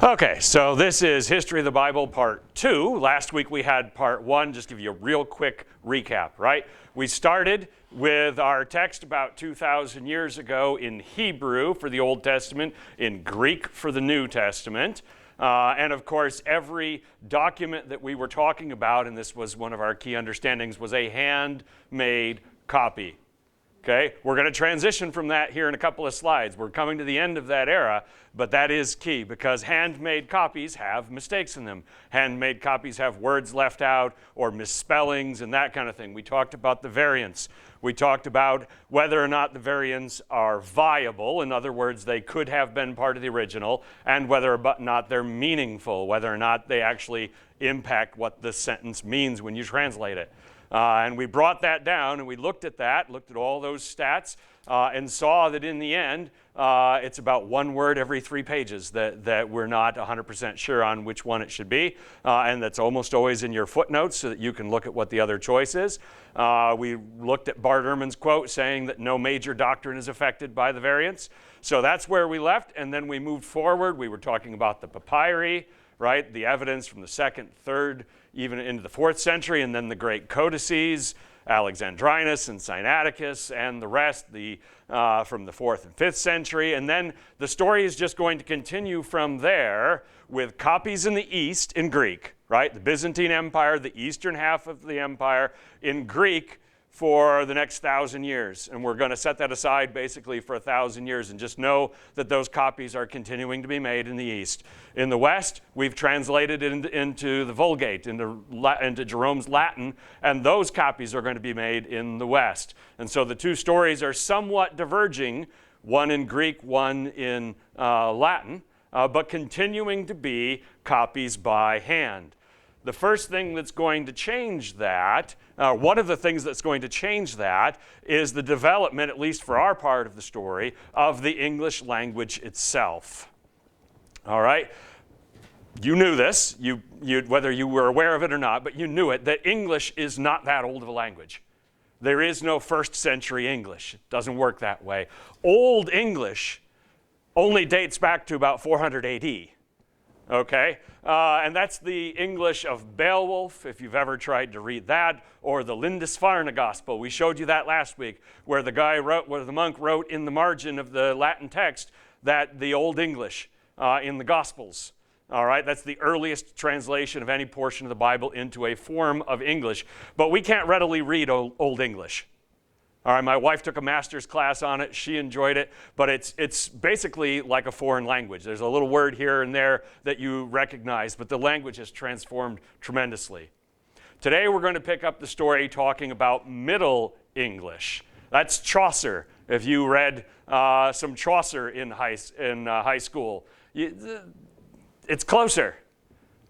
Okay, so this is History of the Bible Part 2. Last week we had Part 1. Just give you a real quick recap, right? We started with our text about 2,000 years ago in Hebrew for the Old Testament, in Greek for the New Testament. And of course, every document that we were talking about, and this was one of our key understandings, was a handmade copy. Okay, we're going to transition from that here in a couple of slides. We're coming to the end of that era, but that is key because handmade copies have mistakes in them. Handmade copies have words left out or misspellings and that kind of thing. We talked about the variants. We talked about whether or not the variants are viable. In other words, they could have been part of the original, and whether or not they're meaningful, whether or not they actually impact what the sentence means when you translate it. And we brought that down and we looked at that, looked at all those stats, and saw that in the end, it's about one word every 3 pages that we're not 100% sure on which one it should be. And that's almost always in your footnotes so that you can look at what the other choice is. We looked at Bart Ehrman's quote saying that no major doctrine is affected by the variants. So that's where we left, and then we moved forward. We were talking about the papyri, right? The evidence from the 2nd, 3rd, even into the 4th century, and then the great codices, Alexandrinus and Sinaiticus, and the rest from the 4th and 5th century. And then the story is just going to continue from there with copies in the East in Greek, right? The Byzantine Empire, the eastern half of the empire in Greek for the next 1,000 years. And we're going to set that aside basically for 1,000 years and just know that those copies are continuing to be made in the East. In the West, we've translated it into the Vulgate, into Jerome's Latin, and those copies are going to be made in the West. And so the two stories are somewhat diverging, one in Greek, one in Latin, but continuing to be copies by hand. The first thing that's going to change that, one of the things that's going to change that is the development, at least for our part of the story, of the English language itself. All right? You knew this, whether you were aware of it or not, but you knew it, that English is not that old of a language. There is no 1st century English. It doesn't work that way. Old English only dates back to about 400 AD. Okay, and that's the English of Beowulf, if you've ever tried to read that, or the Lindisfarne Gospel. We showed you that last week, where the monk wrote in the margin of the Latin text that the Old English in the Gospels. All right, that's the earliest translation of any portion of the Bible into a form of English, but we can't readily read Old English. All right, my wife took a master's class on it. She enjoyed it, but it's basically like a foreign language. There's a little word here and there that you recognize, but the language has transformed tremendously. Today we're going to pick up the story talking about Middle English. That's Chaucer. If you read some Chaucer in high school, it's closer.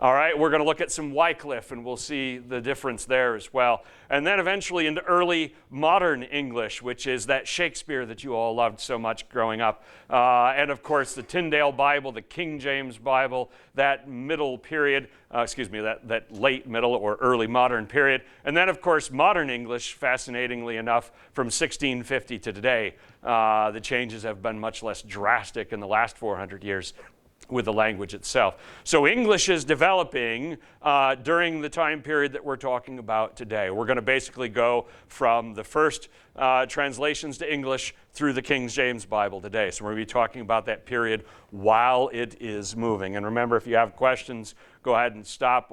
All right, we're going to look at some Wycliffe, and we'll see the difference there as well. And then eventually into early modern English, which is that Shakespeare that you all loved so much growing up. And of course, the Tyndale Bible, the King James Bible, that middle period, that late middle or early modern period. And then, of course, modern English, fascinatingly enough, from 1650 to today. The changes have been much less drastic in the last 400 years. With the language itself. So English is developing during the time period that we're talking about today. We're going to basically go from the first translations to English through the King James Bible today. So we're going to be talking about that period while it is moving. And remember, if you have questions, go ahead and stop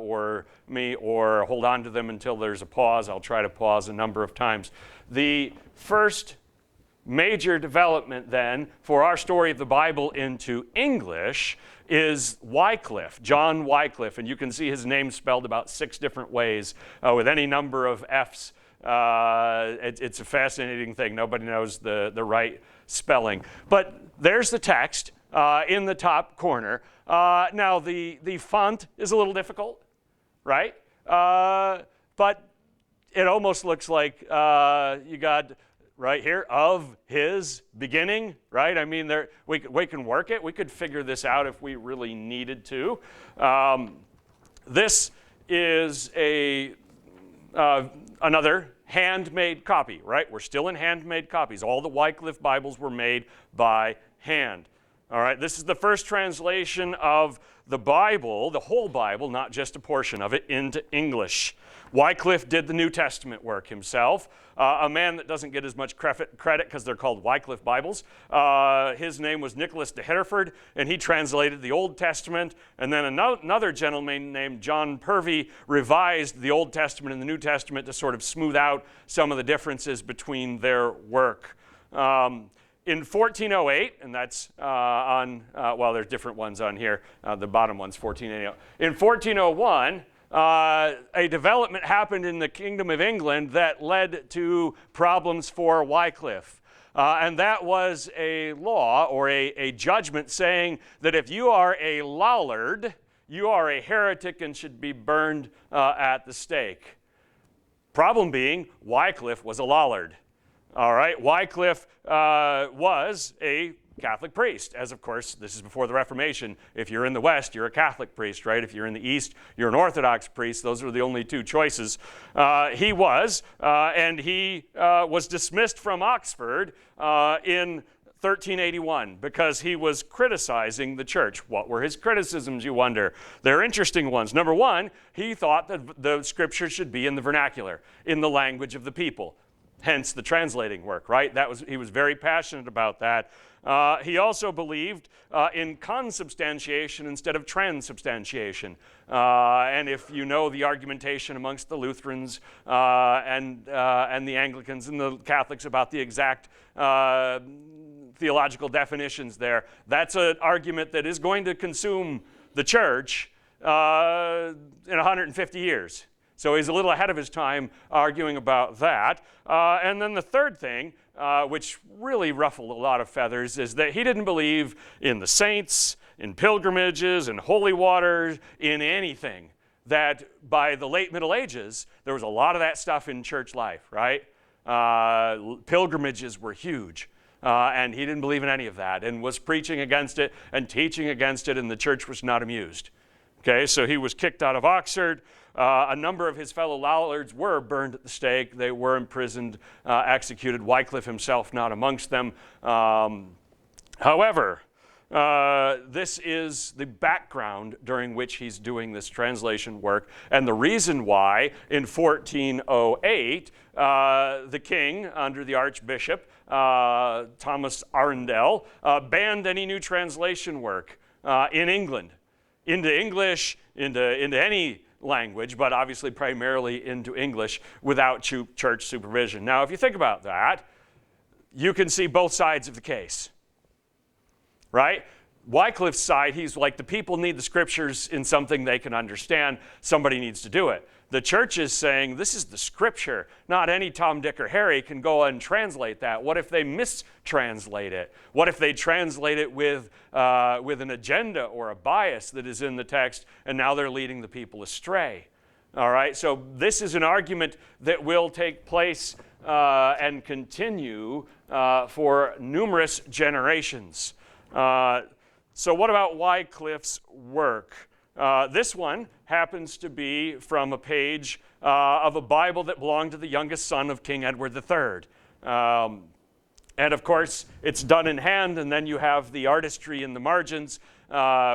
me or hold on to them until there's a pause. I'll try to pause a number of times. The first major development then for our story of the Bible into English is Wycliffe, John Wycliffe, and you can see his name spelled about 6 different ways with any number of F's. It's a fascinating thing. Nobody knows the right spelling. But there's the text in the top corner. Now the font is a little difficult, right? But it almost looks like you got right here, of his beginning, right? I mean, we can work it. We could figure this out if we really needed to. This is another handmade copy, right? We're still in handmade copies. All the Wycliffe Bibles were made by hand. All right, this is the first translation of the Bible, the whole Bible, not just a portion of it, into English. Wycliffe did the New Testament work himself, a man that doesn't get as much credit because they're called Wycliffe Bibles. His name was Nicholas de Hereford, and he translated the Old Testament, and then another gentleman named John Purvey revised the Old Testament and the New Testament to sort of smooth out some of the differences between their work. In 1408, and that's well, there's different ones on here. The bottom one's 1480. In 1401, a development happened in the Kingdom of England that led to problems for Wycliffe. And that was a law or a judgment saying that if you are a Lollard, you are a heretic and should be burned at the stake. Problem being, Wycliffe was a Lollard. All right, Wycliffe was a Catholic priest, as of course, this is before the Reformation. If you're in the West, you're a Catholic priest, right? If you're in the East, you're an Orthodox priest. Those are the only two choices. He was dismissed from Oxford in 1381 because he was criticizing the church. What were his criticisms, you wonder? They're interesting ones. Number one, he thought that the scripture should be in the vernacular, in the language of the people. Hence the translating work, right? He was very passionate about that. He also believed in consubstantiation instead of transubstantiation. And if you know the argumentation amongst the Lutherans and the Anglicans and the Catholics about the exact theological definitions there, that's an argument that is going to consume the church in 150 years. So he's a little ahead of his time arguing about that. And then the third thing, which really ruffled a lot of feathers, is that he didn't believe in the saints, in pilgrimages, in holy waters, in anything. That by the late Middle Ages, there was a lot of that stuff in church life, right? Pilgrimages were huge. And he didn't believe in any of that and was preaching against it and teaching against it, and the church was not amused. Okay, so he was kicked out of Oxford. A number of his fellow Lollards were burned at the stake. They were imprisoned, executed. Wycliffe himself not amongst them. However, this is the background during which he's doing this translation work, and the reason why in 1408 the king, under the Archbishop Thomas Arundel, banned any new translation work in England, into English, into any language, but obviously primarily into English without church supervision. Now, if you think about that, you can see both sides of the case, right? Wycliffe's side, he's like, the people need the scriptures in something they can understand. Somebody needs to do it. The church is saying, this is the scripture. Not any Tom, Dick, or Harry can go and translate that. What if they mistranslate it? What if they translate it with an agenda or a bias that is in the text, and now they're leading the people astray? All right, so this is an argument that will take place and continue for numerous generations. So what about Wycliffe's work? This one happens to be from a page of a Bible that belonged to the youngest son of King Edward III. And of course, it's done in hand, and then you have the artistry in the margins,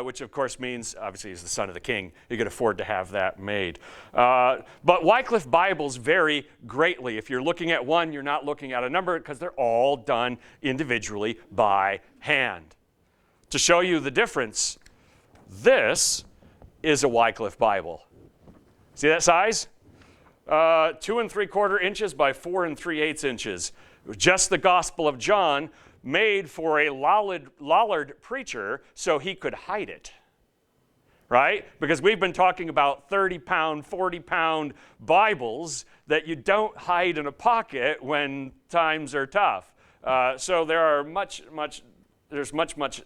which of course means, obviously he's the son of the king, you could afford to have that made. But Wycliffe Bibles vary greatly. If you're looking at one, you're not looking at a number because they're all done individually by hand. To show you the difference, this is a Wycliffe Bible. See that size? 2 3/4 inches by 4 3/8 inches. Just the Gospel of John, made for a Lollard preacher so he could hide it. Right? Because we've been talking about 30-pound, 40-pound Bibles that you don't hide in a pocket when times are tough. So there's much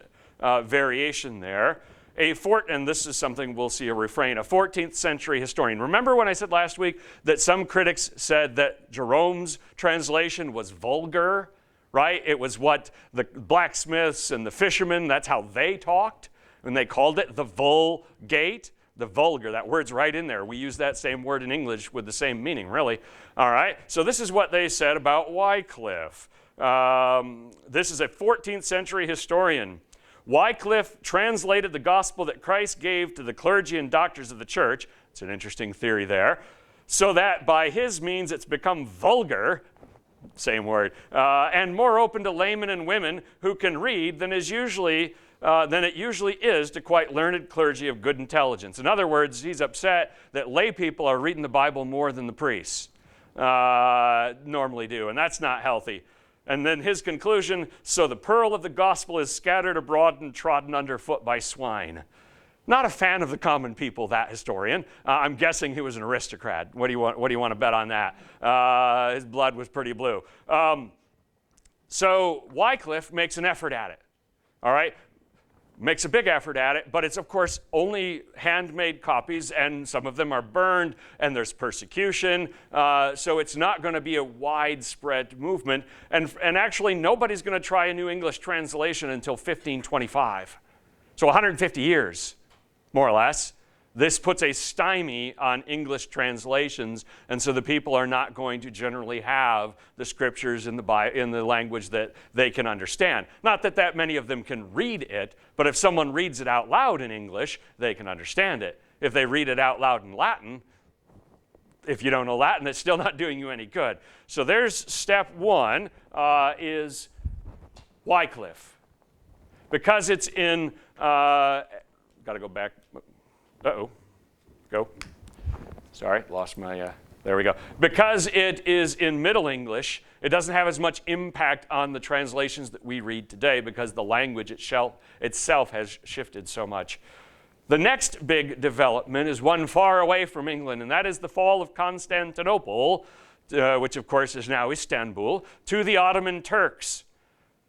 variation there. And this is something we'll see a refrain, a 14th century historian. Remember when I said last week that some critics said that Jerome's translation was vulgar, right? It was what the blacksmiths and the fishermen, that's how they talked, and they called it the Vulgate. The vulgar, that word's right in there. We use that same word in English with the same meaning, really. All right, so this is what they said about Wycliffe. This is a 14th century historian. Wycliffe translated the gospel that Christ gave to the clergy and doctors of the church. It's an interesting theory there. So that by his means it's become vulgar, same word, and more open to laymen and women who can read than it usually is to quite learned clergy of good intelligence. In other words, he's upset that lay people are reading the Bible more than the priests normally do, and that's not healthy. And then his conclusion, so the pearl of the gospel is scattered abroad and trodden underfoot by swine. Not a fan of the common people, that historian. I'm guessing he was an aristocrat. What do you want to bet on that? His blood was pretty blue. So Wycliffe makes an effort at it, all right? Makes a big effort at it, but it's, of course, only handmade copies, and some of them are burned, and there's persecution, so it's not going to be a widespread movement. And actually, nobody's going to try a New English translation until 1525. So 150 years, more or less. This puts a stymie on English translations, and so the people are not going to generally have the scriptures in the language that they can understand. Not that many of them can read it, but if someone reads it out loud in English, they can understand it. If they read it out loud in Latin, if you don't know Latin, it's still not doing you any good. So there's step one, is Wycliffe. Because it's in, got to go back. Uh-oh. Go. Sorry, lost my, there we go. Because it is in Middle English, it doesn't have as much impact on the translations that we read today because the language itself has shifted so much. The next big development is one far away from England, and that is the fall of Constantinople, which of course is now Istanbul, to the Ottoman Turks.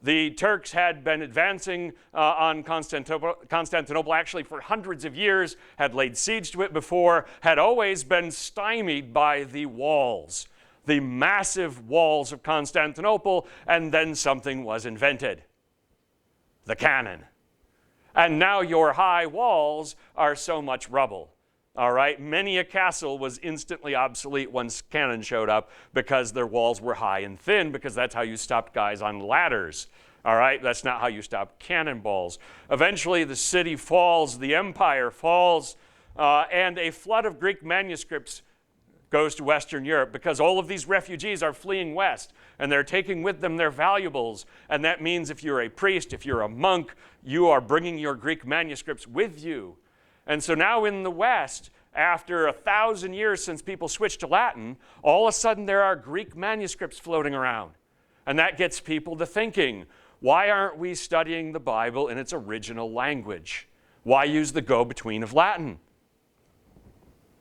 The Turks had been advancing on Constantinople actually for hundreds of years, had laid siege to it before, had always been stymied by the walls, the massive walls of Constantinople, and then something was invented, the cannon. And now your high walls are so much rubble. All right, many a castle was instantly obsolete once cannon showed up because their walls were high and thin, because that's how you stopped guys on ladders. All right, that's not how you stop cannonballs. Eventually the city falls, the empire falls, and a flood of Greek manuscripts goes to Western Europe because all of these refugees are fleeing west and they're taking with them their valuables. And that means if you're a priest, if you're a monk, you are bringing your Greek manuscripts with you. And so now in the West, after 1,000 years since people switched to Latin, all of a sudden there are Greek manuscripts floating around. And that gets people to thinking, why aren't we studying the Bible in its original language? Why use the go-between of Latin?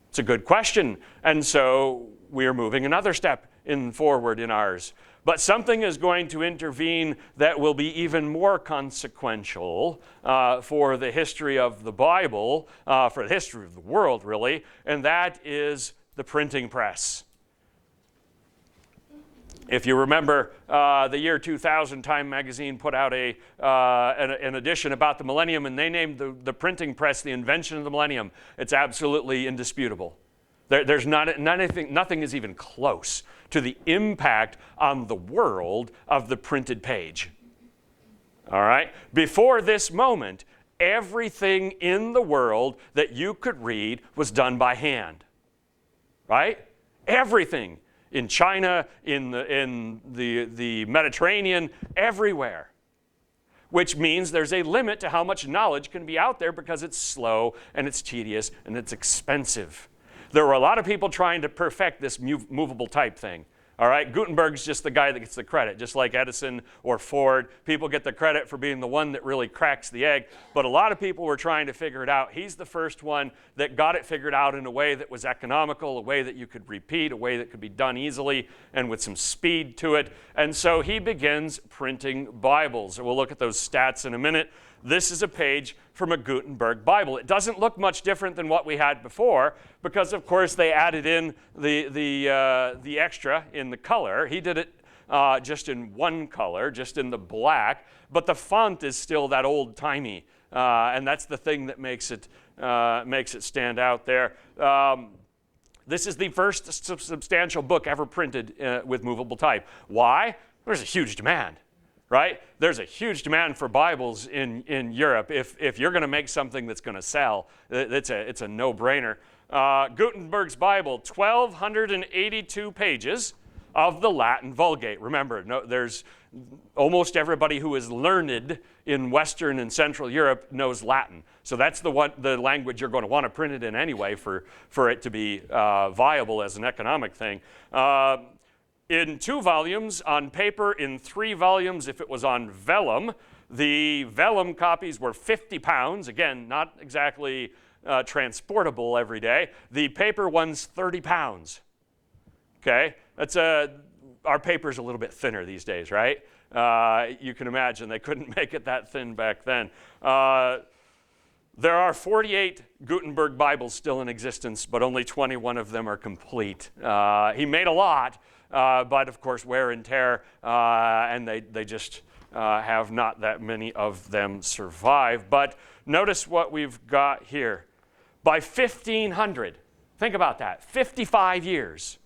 It's a good question. And so we're moving another step forward in ours. But something is going to intervene that will be even more consequential for the history of the Bible, for the history of the world, really, and that is the printing press. If you remember, the year 2000, Time magazine put out an edition about the millennium, and they named the printing press the invention of the millennium. It's absolutely indisputable. There's nothing is even close to the impact on the world of the printed page. All right? Before this moment, everything in the world that you could read was done by hand. Right? Everything. In China, in the Mediterranean, everywhere. Which means there's a limit to how much knowledge can be out there because it's slow and it's tedious and it's expensive. There were a lot of people trying to perfect this movable type thing. All right, Gutenberg's just the guy that gets the credit, just like Edison or Ford. People get the credit for being the one that really cracks the egg, but a lot of people were trying to figure it out. He's the first one that got it figured out in a way that was economical, a way that you could repeat, a way that could be done easily and with some speed to it. And so he begins printing Bibles. We'll look at those stats in a minute. This is a page from a Gutenberg Bible. It doesn't look much different than what we had before because, of course, they added in the extra in the color. He did it just in one color, just in the black, but the font is still that old-timey, and that's the thing that makes it stand out there. This is the first substantial book ever printed with movable type. Why? There's a huge demand. right? There's a huge demand for Bibles in Europe. If you're going to make something that's going to sell, it's a no-brainer. Gutenberg's Bible, 1,282 pages of the Latin Vulgate. Remember, there's almost everybody who is learned in Western and Central Europe knows Latin. So that's the language you're going to want to print it in anyway for it to be viable as an economic thing. In 2 volumes on paper, in 3 volumes if it was on vellum. The vellum copies were 50 pounds. Again, not exactly transportable every day. The paper one's 30 pounds. Okay, our paper's a little bit thinner these days, right? You can imagine they couldn't make it that thin back then. There are 48 Gutenberg Bibles still in existence, but only 21 of them are complete. He made a lot, but of course wear and tear, and they just have not that many of them survive. But notice what we've got here. By 1500, think about that, 55 years,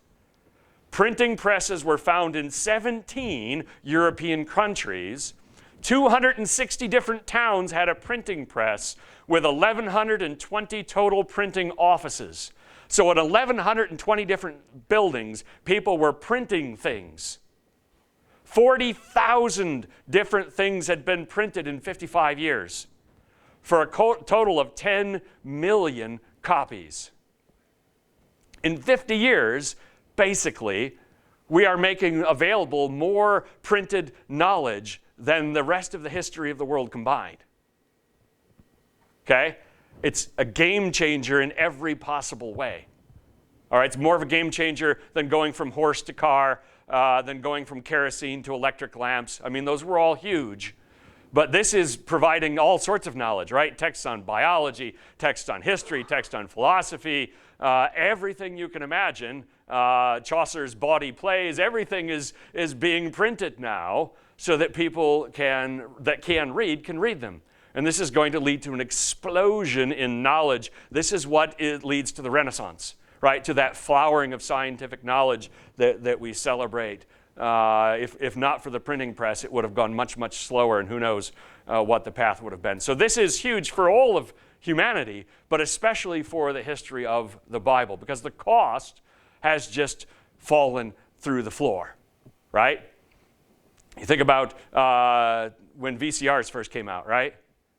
printing presses were found in 17 European countries. 260 different towns had a printing press with 1,120 total printing offices. So at 1,120 different buildings, people were printing things. 40,000 different things had been printed in 55 years for a total of 10 million copies. In 50 years, basically, we are making available more printed knowledge than the rest of the history of the world combined. Okay? It's a game changer in every possible way. All right, it's more of a game changer than going from horse to car, than going from kerosene to electric lamps. I mean, those were all huge. But this is providing all sorts of knowledge, right? Texts on biology, texts on history, texts on philosophy, everything you can imagine. Chaucer's Bawdy Plays, everything is being printed now so that people that can read can read them. And this is going to lead to an explosion in knowledge. This is what leads to the Renaissance, right? To that flowering of scientific knowledge that we celebrate. If not for the printing press, it would have gone much, much slower, and who knows what the path would have been. So this is huge for all of humanity, but especially for the history of the Bible, because the cost has just fallen through the floor, right? You think about when VCRs first came out, right?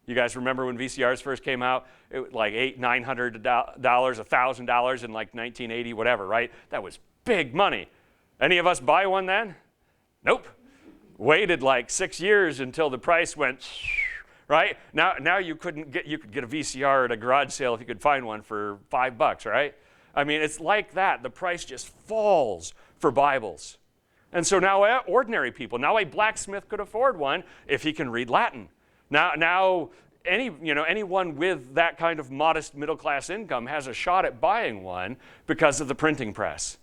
You guys remember when VCRs first came out? It was like $900, $1,000 in like 1980, whatever, right? That was big money. Any of us buy one then? Nope. Waited like 6 years until the price went, right? Now you could get a VCR at a garage sale if you could find one for $5, right? I mean, it's like that. The price just falls for Bibles. And so now ordinary people, now a blacksmith could afford one if he can read Latin. Now anyone with that kind of modest middle-class income has a shot at buying one because of the printing press.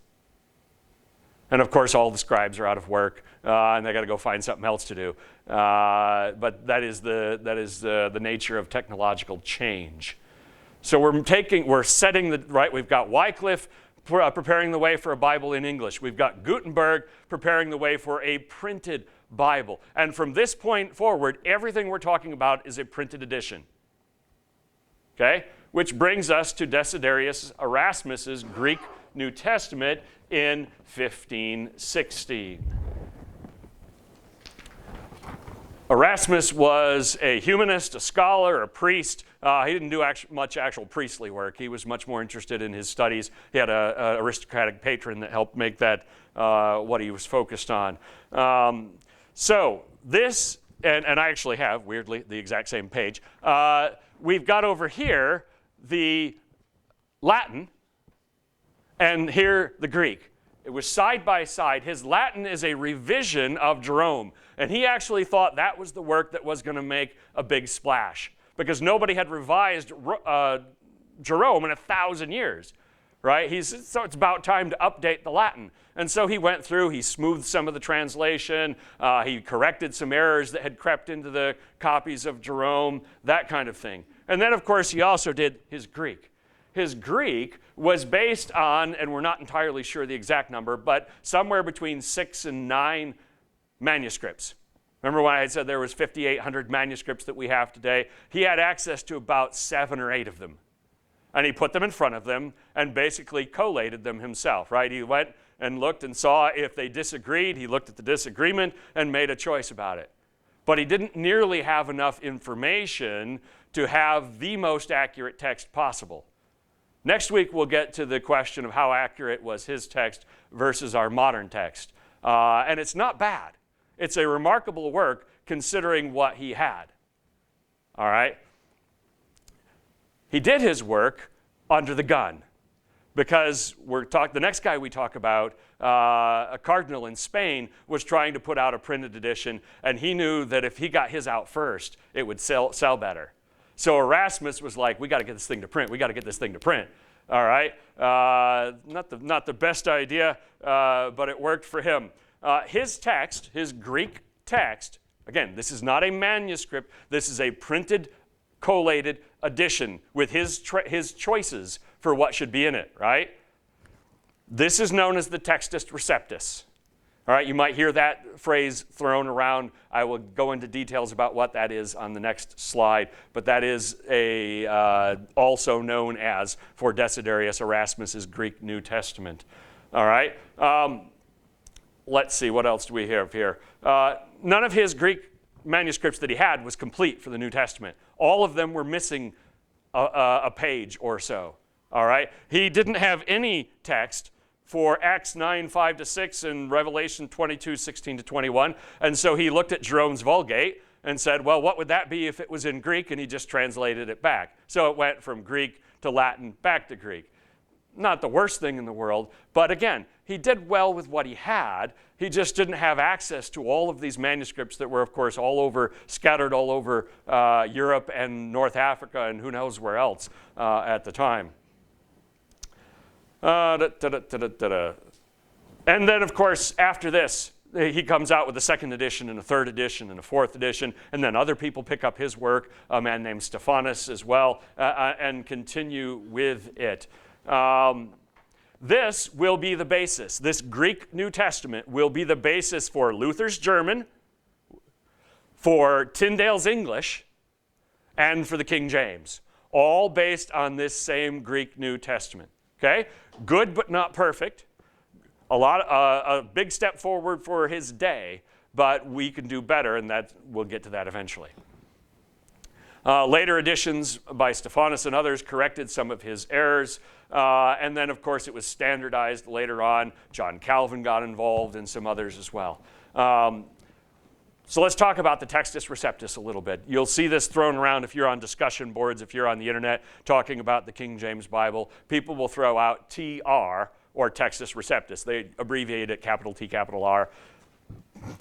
And of course, all the scribes are out of work, and they got to go find something else to do. But that is the nature of technological change. So we're setting the right. We've got Wycliffe preparing the way for a Bible in English. We've got Gutenberg preparing the way for a printed Bible. And from this point forward, everything we're talking about is a printed edition. Okay? Which brings us to Desiderius Erasmus's Greek New Testament in 1560. Erasmus was a humanist, a scholar, a priest. He didn't do much actual priestly work. He was much more interested in his studies. He had an aristocratic patron that helped make that what he was focused on. So this, and I actually have, weirdly, the exact same page. We've got over here the Latin, and here the Greek. It was side by side. His Latin is a revision of Jerome, and he actually thought that was the work that was going to make a big splash, because nobody had revised Jerome in 1,000 years, right? So it's about time to update the Latin. And so he went through, he smoothed some of the translation, he corrected some errors that had crept into the copies of Jerome, that kind of thing. And then, of course, he also did his Greek. His Greek was based on, and we're not entirely sure the exact number, but somewhere between 6 and 9 manuscripts. Remember when I had said there was 5,800 manuscripts that we have today? He had access to about 7 or 8 of them. And he put them in front of them and basically collated them himself, right? He went and looked and saw if they disagreed. He looked at the disagreement and made a choice about it. But he didn't nearly have enough information to have the most accurate text possible. Next week, we'll get to the question of how accurate was his text versus our modern text. And it's not bad. It's a remarkable work considering what he had. All right? He did his work under the gun because the next guy we talk about, a cardinal in Spain, was trying to put out a printed edition, and he knew that if he got his out first, it would sell better. So Erasmus was like, we got to get this thing to print. We got to get this thing to print. All right? Not the best idea, but it worked for him. His text, his Greek text, again, this is not a manuscript. This is a printed, collated edition with his choices for what should be in it, right? This is known as the Textus Receptus. All right, you might hear that phrase thrown around. I will go into details about what that is on the next slide, but that is also known as, for Desiderius Erasmus's Greek New Testament. All right, let's see, what else do we have here? None of his Greek manuscripts that he had was complete for the New Testament. All of them were missing a page or so. All right, he didn't have any text for Acts 9:5-6 and Revelation 22:16-21. And so he looked at Jerome's Vulgate and said, well, what would that be if it was in Greek? And he just translated it back. So it went from Greek to Latin back to Greek. Not the worst thing in the world, but again, he did well with what he had. He just didn't have access to all of these manuscripts that were, of course, scattered all over Europe and North Africa and who knows where else at the time. And then, of course, after this, he comes out with a second edition and a third edition and a fourth edition, and then other people pick up his work, a man named Stephanus as well, and continue with it. This will be the basis. This Greek New Testament will be the basis for Luther's German, for Tyndale's English, and for the King James, all based on this same Greek New Testament. Okay? Good but not perfect. A big step forward for his day, but we can do better, and we'll get to that eventually. Later editions by Stephanus and others corrected some of his errors, and then, of course, it was standardized later on. John Calvin got involved and some others as well. So let's talk about the Textus Receptus a little bit. You'll see this thrown around if you're on discussion boards, if you're on the internet talking about the King James Bible. People will throw out TR, or Textus Receptus. They abbreviate it capital T, capital R.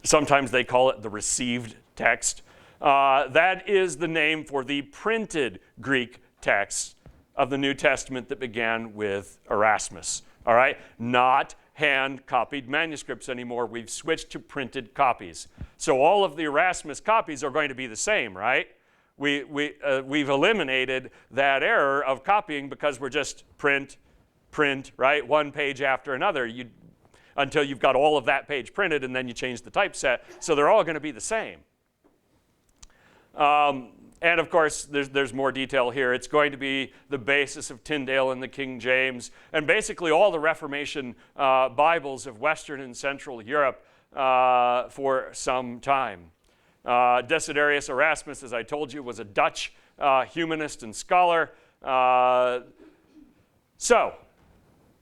Sometimes they call it the received text. That is the name for the printed Greek text of the New Testament that began with Erasmus. All right? Not hand-copied manuscripts anymore. We've switched to printed copies. So all of the Erasmus copies are going to be the same, right? We've eliminated that error of copying because we're just print, right? One page after another until you've got all of that page printed, and then you change the typeset. So they're all going to be the same. And of course, there's more detail here. It's going to be the basis of Tyndale and the King James, and basically all the Reformation Bibles of Western and Central Europe for some time. Desiderius Erasmus, as I told you, was a Dutch humanist and scholar. So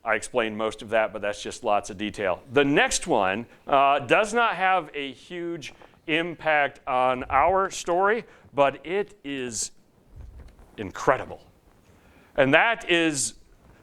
I explained most of that, but that's just lots of detail. The next one does not have a huge impact on our story, but it is incredible. And that is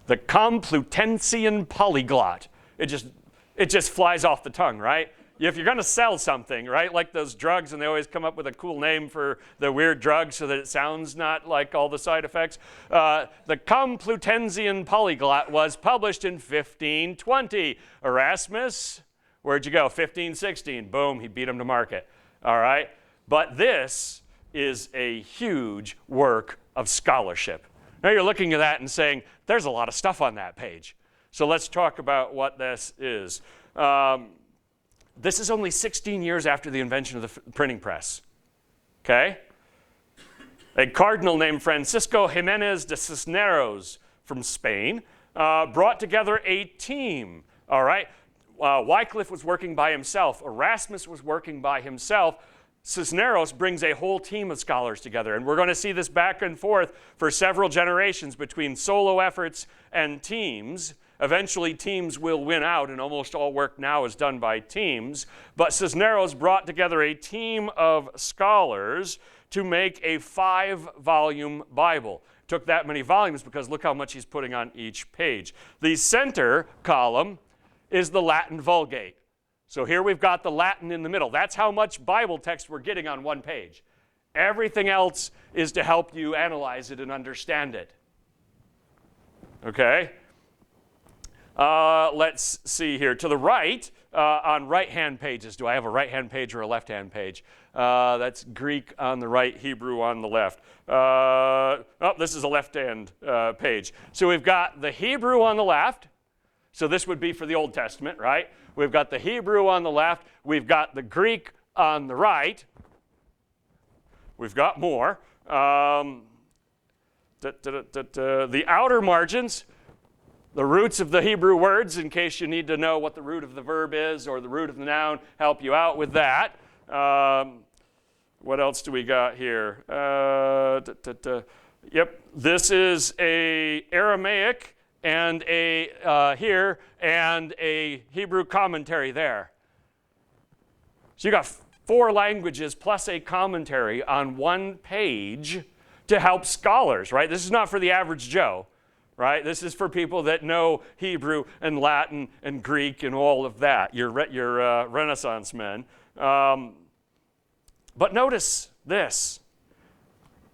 the plutenzian polyglot. It just flies off the tongue, right? If you're going to sell something, right, like those drugs, and they always come up with a cool name for the weird drug so that it sounds not like all the side effects. The plutenzian polyglot was published in 1520. Erasmus, where'd you go? 1516. Boom, he beat him to market. All right? But this is a huge work of scholarship. Now you're looking at that and saying, there's a lot of stuff on that page. So let's talk about what this is. This is only 16 years after the invention of the printing press. Okay? A cardinal named Francisco Jimenez de Cisneros from Spain brought together a team, all right? Wycliffe was working by himself. Erasmus was working by himself. Cisneros brings a whole team of scholars together, and we're going to see this back and forth for several generations between solo efforts and teams. Eventually, teams will win out, and almost all work now is done by teams. But Cisneros brought together a team of scholars to make a 5-volume Bible. Took that many volumes because look how much he's putting on each page. The center column is the Latin Vulgate. So here we've got the Latin in the middle. That's how much Bible text we're getting on one page. Everything else is to help you analyze it and understand it. Okay? Let's see here. To the right, on right-hand pages, do I have a right-hand page or a left-hand page? That's Greek on the right, Hebrew on the left. This is a left-hand page. So we've got the Hebrew on the left. So this would be for the Old Testament, right? We've got the Hebrew on the left. We've got the Greek on the right. We've got more. The outer margins, the roots of the Hebrew words, in case you need to know what the root of the verb is or the root of the noun, help you out with that. What else do we got here? Yep, this is a Aramaic and a here and a Hebrew commentary there. So you got 4 languages plus a commentary on one page to help scholars, right? This is not for the average Joe, right? This is for people that know Hebrew and Latin and Greek and all of that. Your Renaissance men. But notice this.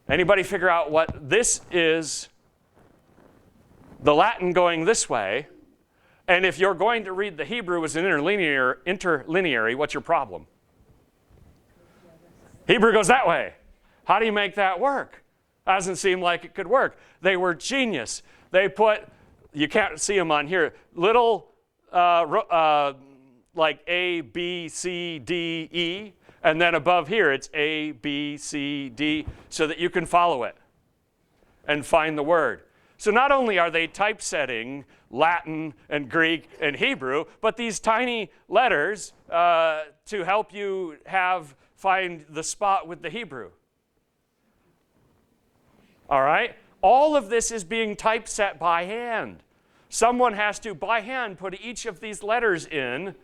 Anybody figure out what this is? The Latin going this way, and if you're going to read the Hebrew as an interlineary, what's your problem? Hebrew goes that way. How do you make that work? Doesn't seem like it could work. They were genius. They put, you can't see them on here, little like A, B, C, D, E, and then above here it's A, B, C, D, so that you can follow it and find the word. So not only are they typesetting Latin and Greek and Hebrew, but these tiny letters to help you find the spot with the Hebrew. All right? All of this is being typeset by hand. Someone has to, by hand, put each of these letters in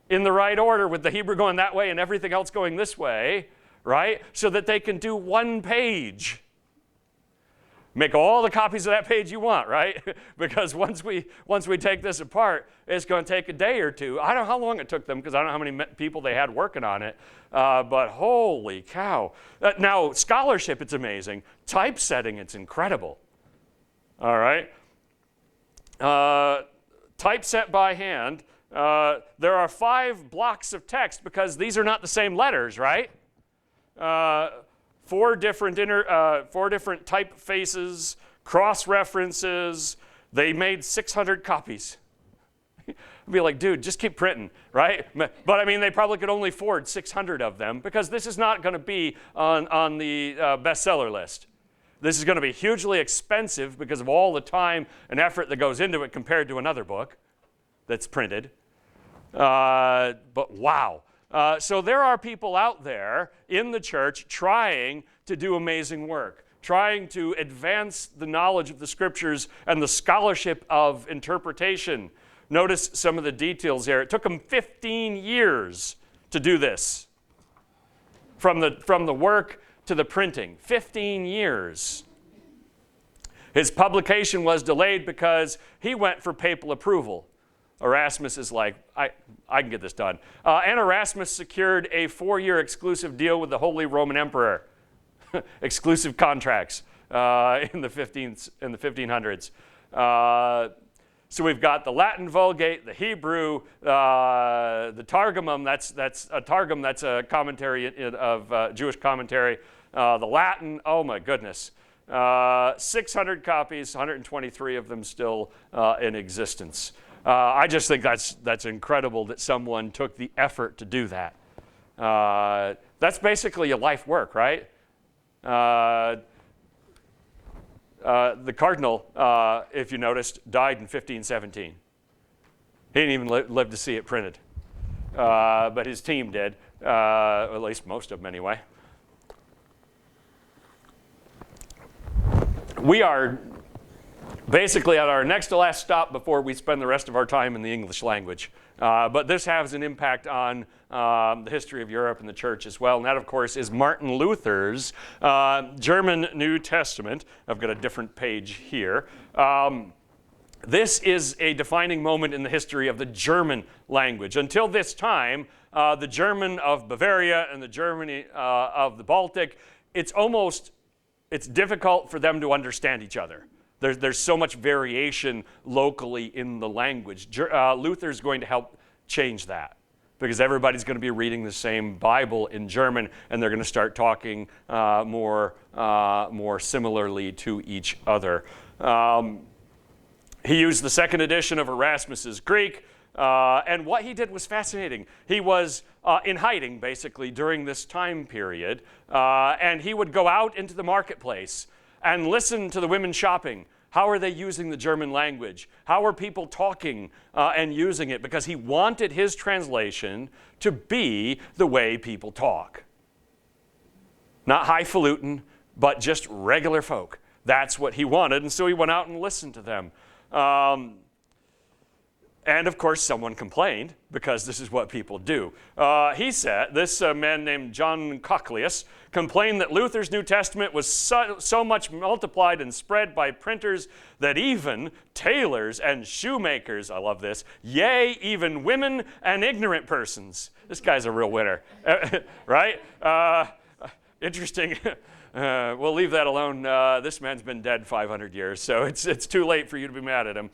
the right order with the Hebrew going that way and everything else going this way, right? So that they can do one page. Make all the copies of that page you want, right? Because once we take this apart, it's going to take a day or two. I don't know how long it took them because I don't know how many people they had working on it. But holy cow. Now, scholarship, it's amazing. Typesetting, it's incredible. All right? Typeset by hand. There are 5 blocks of text because these are not the same letters, right? 4 different typefaces, cross-references. They made 600 copies. I'd be like, dude, just keep printing, right? But I mean, they probably could only afford 600 of them because this is not going to be on the bestseller list. This is going to be hugely expensive because of all the time and effort that goes into it compared to another book that's printed. But wow. So there are people out there in the church trying to do amazing work, trying to advance the knowledge of the Scriptures and the scholarship of interpretation. Notice some of the details there. It took them 15 years to do this, from the work to the printing. 15 years. His publication was delayed because he went for papal approval. Erasmus is like, I can get this done. And Erasmus secured a 4-year exclusive deal with the Holy Roman Emperor. Exclusive contracts in the 1500s. So we've got the Latin Vulgate, the Hebrew, the Targumum. That's a Targum. That's a commentary of Jewish commentary. The Latin. Oh my goodness. 600 copies. 123 of them still in existence. I just think that's incredible that someone took the effort to do that. That's basically a life work, right? The cardinal, if you noticed, died in 1517. He didn't even live to see it printed, but his team did, at least most of them anyway. We are basically at our next to last stop before we spend the rest of our time in the English language. But this has an impact on the history of Europe and the church as well. And that, of course, is Martin Luther's German New Testament. I've got a different page here. This is a defining moment in the history of the German language. Until this time, the German of Bavaria and the Germany of the Baltic, it's difficult for them to understand each other. There's so much variation locally in the language. Luther's going to help change that, because everybody's going to be reading the same Bible in German, and they're going to start talking more similarly to each other. He used the second edition of Erasmus's Greek, and what he did was fascinating. He was in hiding, basically, during this time period, and he would go out into the marketplace and listen to the women shopping. How are they using the German language? How are people talking and using it? Because he wanted his translation to be the way people talk. Not highfalutin, but just regular folk. That's what he wanted, and so he went out and listened to them. And of course, someone complained, because this is what people do. He said, this man named John Cochleus complained that Luther's New Testament was so much multiplied and spread by printers that even tailors and shoemakers, I love this, yea, even women and ignorant persons. This guy's a real winner, right? Interesting. We'll leave that alone. This man's been dead 500 years, so it's too late for you to be mad at him.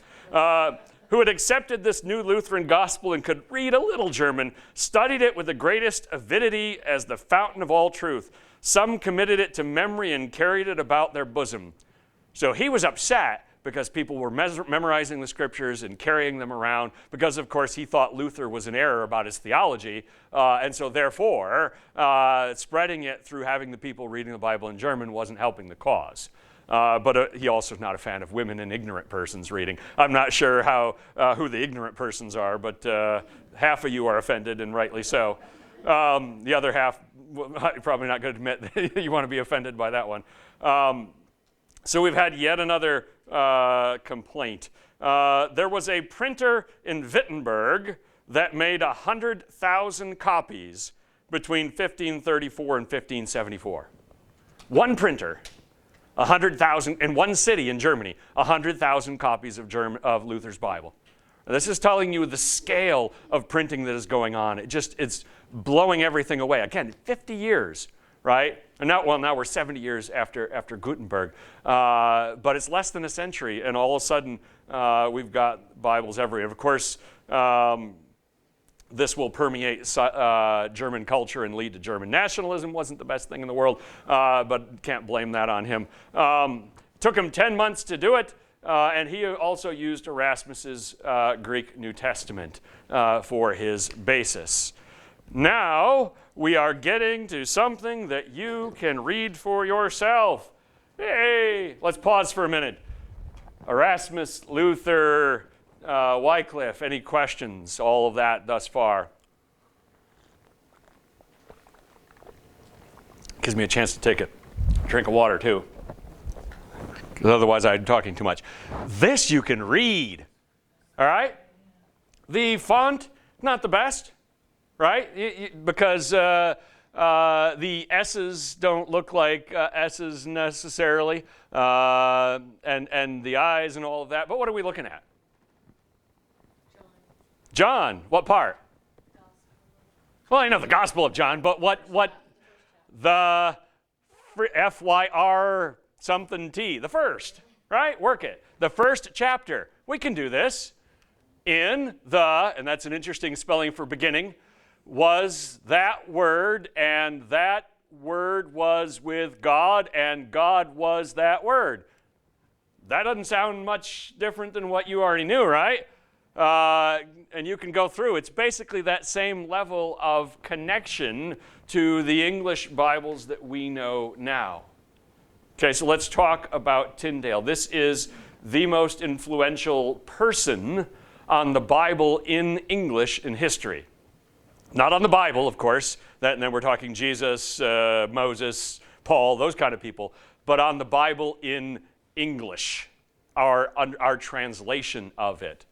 Who had accepted this new Lutheran gospel and could read a little German, studied it with the greatest avidity as the fountain of all truth. Some committed it to memory and carried it about their bosom. So he was upset because people were memorizing the scriptures and carrying them around, because, of course, he thought Luther was in error about his theology, and so therefore spreading it through having the people reading the Bible in German wasn't helping the cause. But he also is not a fan of women and ignorant persons reading. I'm not sure who the ignorant persons are, but half of you are offended, and rightly so. The other half, you're probably not going to admit that you want to be offended by that one. So we've had yet another complaint. There was a printer in Wittenberg that made 100,000 copies between 1534 and 1574. One printer. 100,000 in one city in Germany, 100,000 copies of Luther's Bible. Now, this is telling you the scale of printing that is going on. It's blowing everything away. Again, 50 years, right? And now we're 70 years after Gutenberg, but it's less than a century, and all of a sudden we've got Bibles everywhere. Of course, this will permeate German culture and lead to German nationalism. Wasn't the best thing in the world, but can't blame that on him. Took him 10 months to do it, and he also used Erasmus's Greek New Testament for his basis. Now we are getting to something that you can read for yourself. Hey, let's pause for a minute. Erasmus, Luther, Wycliffe, any questions? All of that thus far. Gives me a chance to take a drink of water too, because otherwise I'm talking too much. This you can read, all right? The font, not the best, right? Because the S's don't look like S's necessarily, and the I's and all of that. But what are we looking at? John, what part? Well, I know the Gospel of John, but what the F-Y-R something T, the first, right? Work it. The first chapter. We can do this. In the, and that's an interesting spelling for beginning, was that word, and that word was with God, and God was that word. That doesn't sound much different than what you already knew, right? and you can go through. It's basically that same level of connection to the English Bibles that we know now. Okay, so let's talk about Tyndale. This is the most influential person on the Bible in English in history. Not on the Bible, of course, and then we're talking Jesus, Moses, Paul, those kind of people, but on the Bible in English, our translation of it.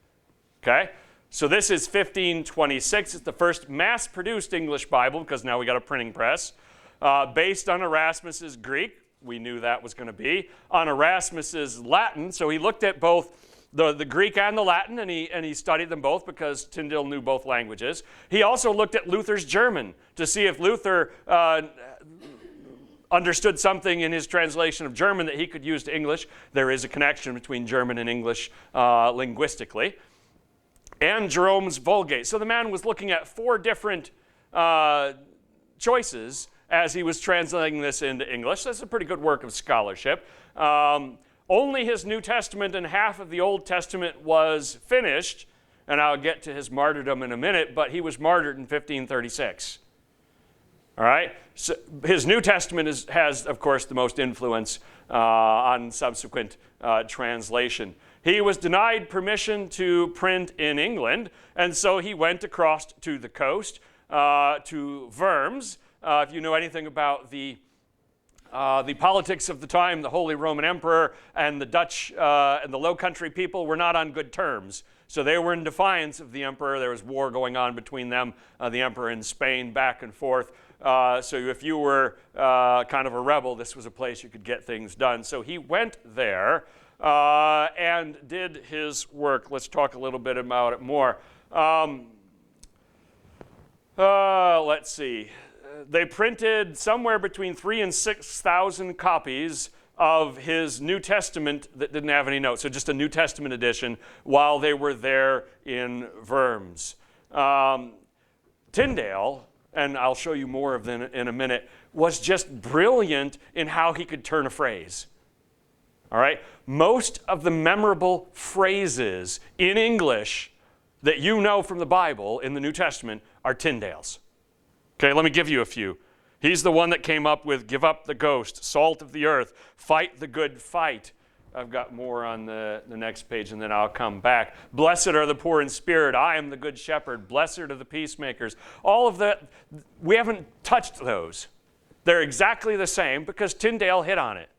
Okay? So this is 1526. It's the first mass-produced English Bible, because now we got a printing press, based on Erasmus's Greek. We knew that was going to be. On Erasmus's Latin, so he looked at both the Greek and the Latin, and he studied them both because Tyndale knew both languages. He also looked at Luther's German to see if Luther understood something in his translation of German that he could use to English. There is a connection between German and English linguistically. And Jerome's Vulgate. So the man was looking at 4 different choices as he was translating this into English. That's a pretty good work of scholarship. Only his New Testament and half of the Old Testament was finished, and I'll get to his martyrdom in a minute, but he was martyred in 1536. All right? So his New Testament has, of course, the most influence on subsequent translation. He was denied permission to print in England, and so he went across to the coast, to Worms. If you know anything about the politics of the time, the Holy Roman Emperor and the Dutch and the Low Country people were not on good terms. So they were in defiance of the emperor. There was war going on between them, the emperor and Spain, back and forth. So if you were kind of a rebel, this was a place you could get things done. So he went there and did his work. Let's talk a little bit about it more. Let's see. They printed somewhere between 3,000 and 6,000 copies of his New Testament that didn't have any notes, so just a New Testament edition, while they were there in Worms. Tyndale, and I'll show you more of them in a minute, was just brilliant in how he could turn a phrase. All right? Most of the memorable phrases in English that you know from the Bible in the New Testament are Tyndale's. Okay, let me give you a few. He's the one that came up with give up the ghost, salt of the earth, fight the good fight. I've got more on the next page, and then I'll come back. Blessed are the poor in spirit. I am the good shepherd. Blessed are the peacemakers. All of that, we haven't touched those. They're exactly the same because Tyndale hit on it.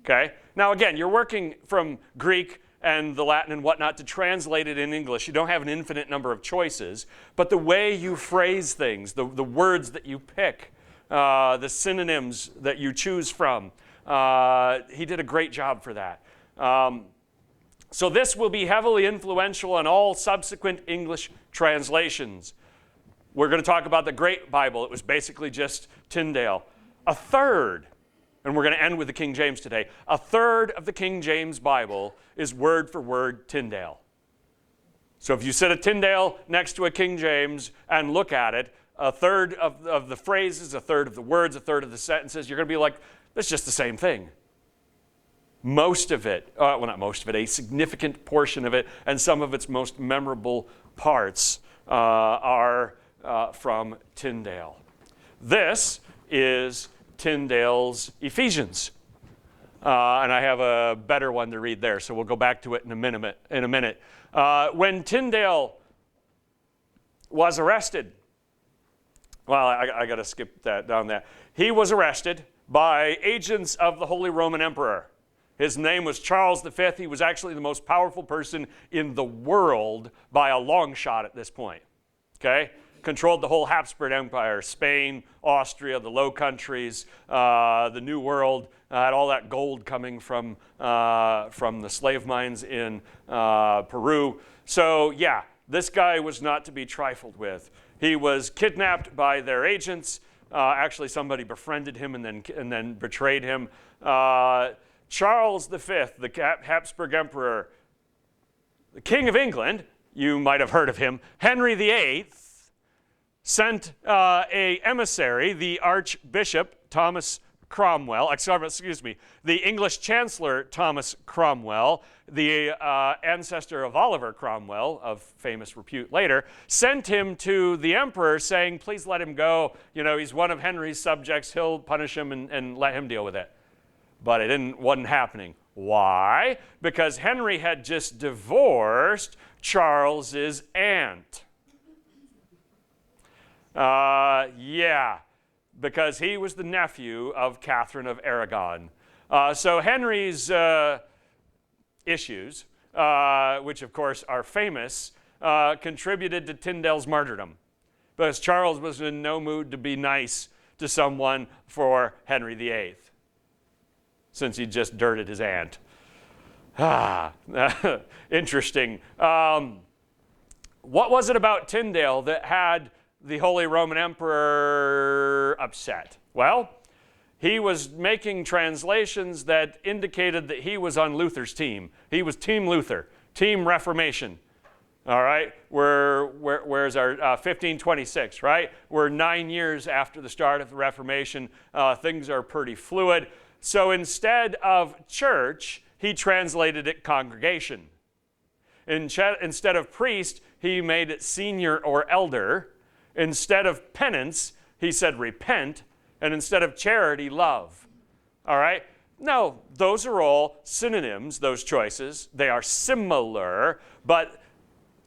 Okay? Now again, you're working from Greek and the Latin and whatnot to translate it in English. You don't have an infinite number of choices, but the way you phrase things, the words that you pick, the synonyms that you choose from, he did a great job for that. So this will be heavily influential on all subsequent English translations. We're going to talk about the Great Bible. It was basically just Tyndale. A third, and we're going to end with the King James today, a third of the King James Bible is word for word Tyndale. So if you sit a Tyndale next to a King James and look at it, a third of the phrases, a third of the words, a third of the sentences, you're going to be like, that's just the same thing. Most of it, well, not most of it, a significant portion of it, and some of its most memorable parts are from Tyndale. This is Tyndale's Ephesians. And I have a better one to read there, so we'll go back to it in a minute. When Tyndale was arrested, well, I got to skip that down there. He was arrested by agents of the Holy Roman Emperor. His name was Charles V. He was actually the most powerful person in the world by a long shot at this point. Okay? Controlled the whole Habsburg Empire, Spain, Austria, the Low Countries, the New World, had all that gold coming from the slave mines in Peru. So yeah, this guy was not to be trifled with. He was kidnapped by their agents. Actually, somebody befriended him and then betrayed him. Charles V, the Habsburg Emperor, the King of England, you might have heard of him, Henry VIII, sent an emissary, the Archbishop Thomas the English Chancellor Thomas Cromwell, the ancestor of Oliver Cromwell, of famous repute later, sent him to the emperor saying, please let him go. You know, he's one of Henry's subjects. He'll punish him and let him deal with it. But it wasn't happening. Why? Because Henry had just divorced Charles's aunt. Because he was the nephew of Catherine of Aragon. So Henry's issues, which of course are famous, contributed to Tyndale's martyrdom. Because Charles was in no mood to be nice to someone for Henry VIII, since he just dirted his aunt. Interesting. What was it about Tyndale that had the Holy Roman Emperor upset? Well, he was making translations that indicated that he was on Luther's team. He was Team Luther, Team Reformation. All right, where's our 1526, right? We're 9 years after the start of the Reformation. Things are pretty fluid. So instead of church, he translated it congregation. Instead of priest, he made it senior or elder. Instead of penance, he said repent. And instead of charity, love. All right? No, those are all synonyms, those choices. They are similar, but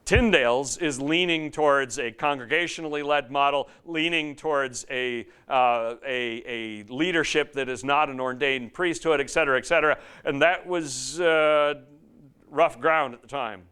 Tyndale's is leaning towards a congregationally led model, leaning towards a leadership that is not an ordained priesthood, et cetera, and that was rough ground at the time.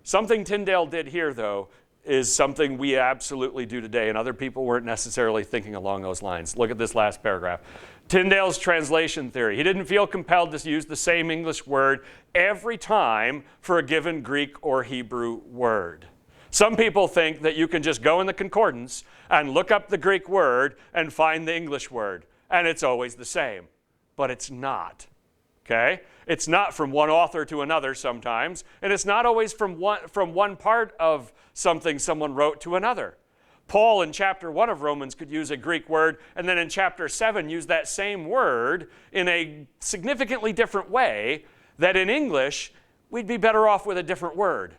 Something Tyndale did here, though, is something we absolutely do today, and other people weren't necessarily thinking along those lines. Look at this last paragraph. Tyndale's translation theory. He didn't feel compelled to use the same English word every time for a given Greek or Hebrew word. Some people think that you can just go in the concordance and look up the Greek word and find the English word, and it's always the same. But it's not. Okay? It's not from one author to another sometimes, and it's not always from one part of something someone wrote to another. Paul in chapter 1 of Romans could use a Greek word, and then in chapter 7 use that same word in a significantly different way, that in English we'd be better off with a different word.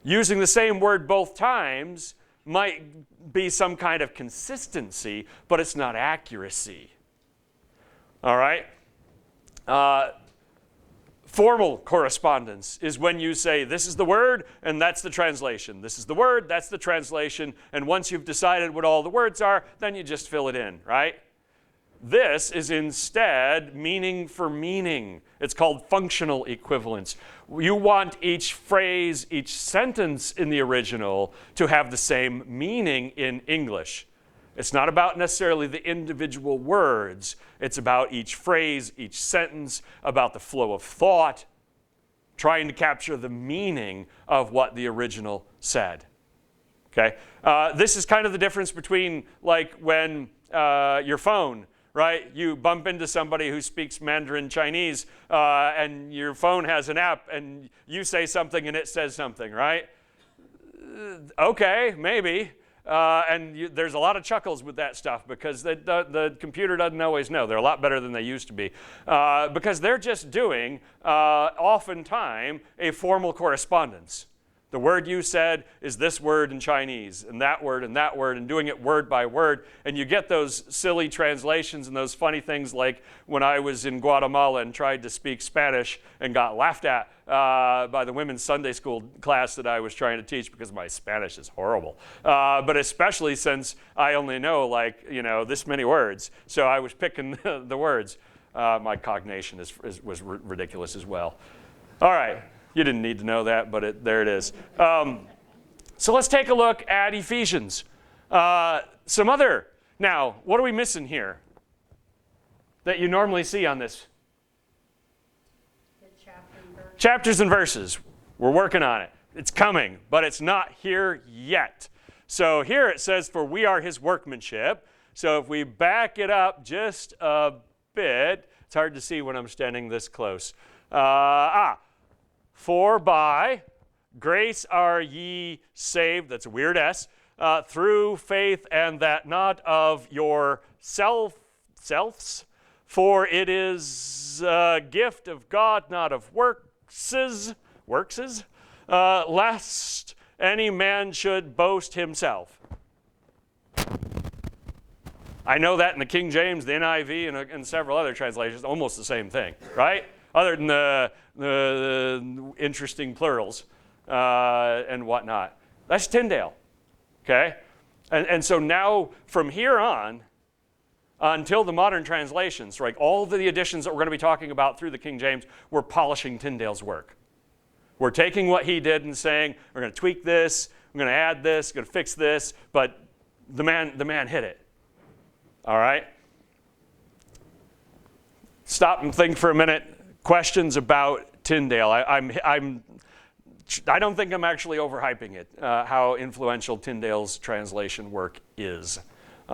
Using the same word both times might be some kind of consistency, but it's not accuracy. All right? Formal correspondence is when you say, this is the word, and that's the translation. This is the word, that's the translation, and once you've decided what all the words are, then you just fill it in, right? This is instead meaning for meaning. It's called functional equivalence. You want each phrase, each sentence in the original to have the same meaning in English. It's not about necessarily the individual words. It's about each phrase, each sentence, about the flow of thought, trying to capture the meaning of what the original said. Okay? This is kind of the difference between like when your phone, right? You bump into somebody who speaks Mandarin Chinese and your phone has an app and you say something and it says something, right? Okay, maybe. There's a lot of chuckles with that stuff because the computer doesn't always know. They're a lot better than they used to be because they're just doing, oftentimes, a formal correspondence. The word you said is this word in Chinese, and that word, and doing it word by word. And you get those silly translations and those funny things like when I was in Guatemala and tried to speak Spanish and got laughed at by the women's Sunday school class that I was trying to teach because my Spanish is horrible. But especially since I only know this many words. So I was picking the words. My cognition was ridiculous as well. All right. You didn't need to know that, but there it is. So let's take a look at Ephesians. Now, what are we missing here that you normally see on this? The chapters and verses. We're working on it. It's coming, but it's not here yet. So here it says, for we are his workmanship. So if we back it up just a bit, it's hard to see when I'm standing this close. For by grace are ye saved, that's a weird S, through faith, and that not of yourselves, for it is a gift of God, not of workses, lest any man should boast himself. I know that in the King James, the NIV, and several other translations, almost the same thing, right? Other than the interesting plurals and whatnot. That's Tyndale, okay? And so now, from here on, until the modern translations, right, all of the editions that we're going to be talking about through the King James, we're polishing Tyndale's work. We're taking what he did and saying, we're going to tweak this, we're going to add this, we're going to fix this, but the man hit it. All right? Stop and think for a minute. Questions about Tyndale. I don't think I'm actually overhyping it, how influential Tyndale's translation work is. We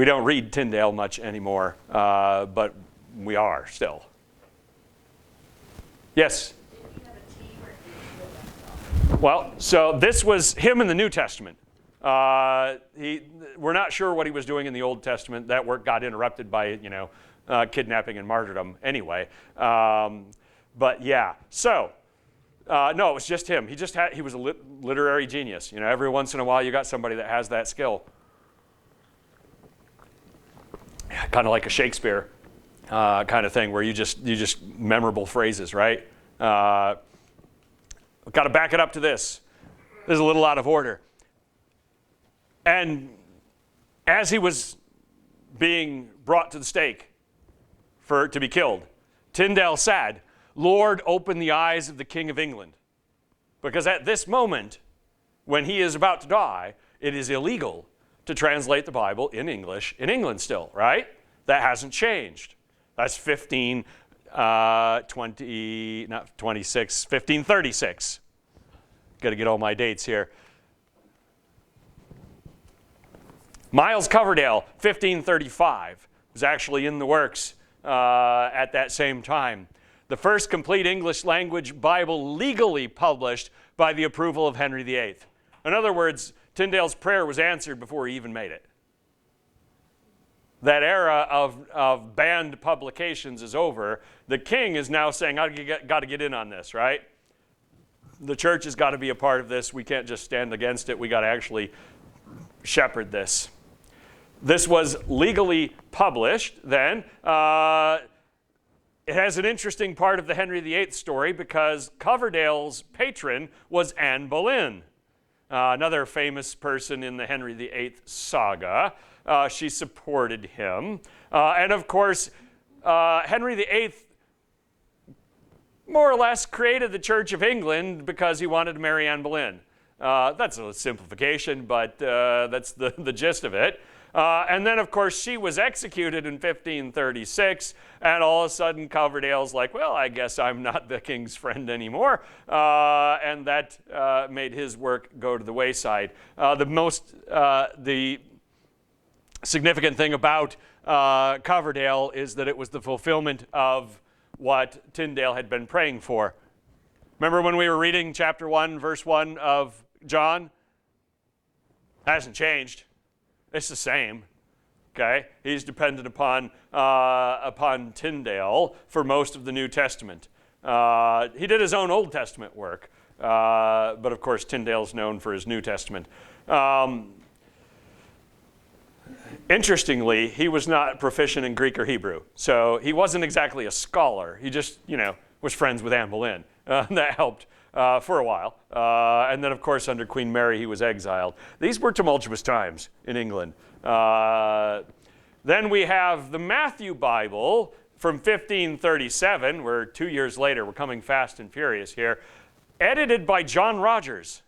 don't read Tyndale much anymore, but we are still. Yes? Well, so this was him in the New Testament. We're not sure what he was doing in the Old Testament. That work got interrupted by, kidnapping and martyrdom anyway. But yeah, so no, it was just him. He was a literary genius. Every once in a while you got somebody that has that skill. Kind of like a Shakespeare kind of thing, where you just memorable phrases, right? Got to back it up to this. This is a little out of order. And as he was being brought to the stake to be killed, Tyndale said, "Lord, open the eyes of the King of England." Because at this moment, when he is about to die, it is illegal to translate the Bible in English in England still, right? That hasn't changed. That's 1536. Got to get all my dates here. Miles Coverdale, 1535, was actually in the works at that same time. The first complete English language Bible legally published by the approval of Henry VIII. In other words, Tyndale's prayer was answered before he even made it. That era of banned publications is over. The king is now saying, I've got to get in on this, right? The church has got to be a part of this. We can't just stand against it. We got to actually shepherd this. This was legally published then. It has an interesting part of the Henry VIII story because Coverdale's patron was Anne Boleyn, another famous person in the Henry VIII saga. She supported him. And of course, Henry VIII more or less created the Church of England because he wanted to marry Anne Boleyn. That's a simplification, but that's the gist of it. And then, of course, she was executed in 1536, and all of a sudden Coverdale's like, well, I guess I'm not the king's friend anymore, and that made his work go to the wayside. The significant thing about Coverdale is that it was the fulfillment of what Tyndale had been praying for. Remember when we were reading chapter 1, verse 1 of John? Hasn't changed. It's the same, okay? He's dependent upon Tyndale for most of the New Testament. He did his own Old Testament work, but of course Tyndale's known for his New Testament. Interestingly, he was not proficient in Greek or Hebrew, so he wasn't exactly a scholar. He just, was friends with Anne Boleyn. That helped for a while. And then, of course, under Queen Mary, he was exiled. These were tumultuous times in England. Then we have the Matthew Bible from 1537. We're 2 years later. We're coming fast and furious here. Edited by John Rogers.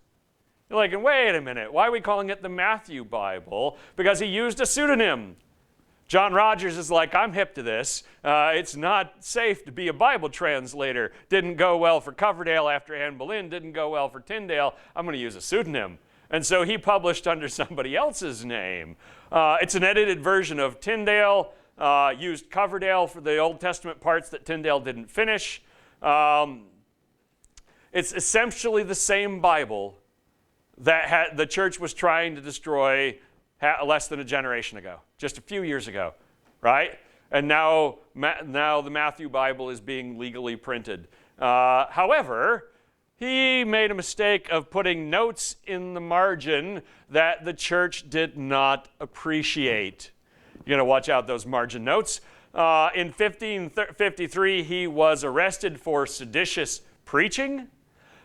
You're like, wait a minute. Why are we calling it the Matthew Bible? Because he used a pseudonym. John Rogers is like, I'm hip to this. It's not safe to be a Bible translator. Didn't go well for Coverdale after Anne Boleyn. Didn't go well for Tyndale. I'm going to use a pseudonym. And so he published under somebody else's name. It's an edited version of Tyndale. Used Coverdale for the Old Testament parts that Tyndale didn't finish. It's essentially the same Bible that the church was trying to destroy less than a generation ago, just a few years ago, right? And now the Matthew Bible is being legally printed. However, he made a mistake of putting notes in the margin that the church did not appreciate. You're going to watch out those margin notes. In 1553, he was arrested for seditious preaching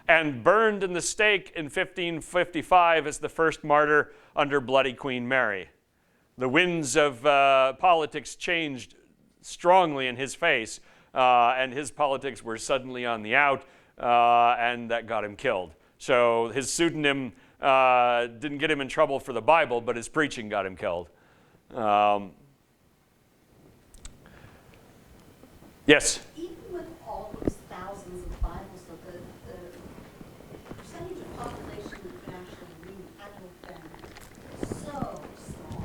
and burned in the stake in 1555 as the first martyr under Bloody Queen Mary. The winds of politics changed strongly in his face, and his politics were suddenly on the out, and that got him killed. So his pseudonym didn't get him in trouble for the Bible, but his preaching got him killed. Yes? Even with all those thousands of Bibles, the percentage of population that can actually read had to have been so small.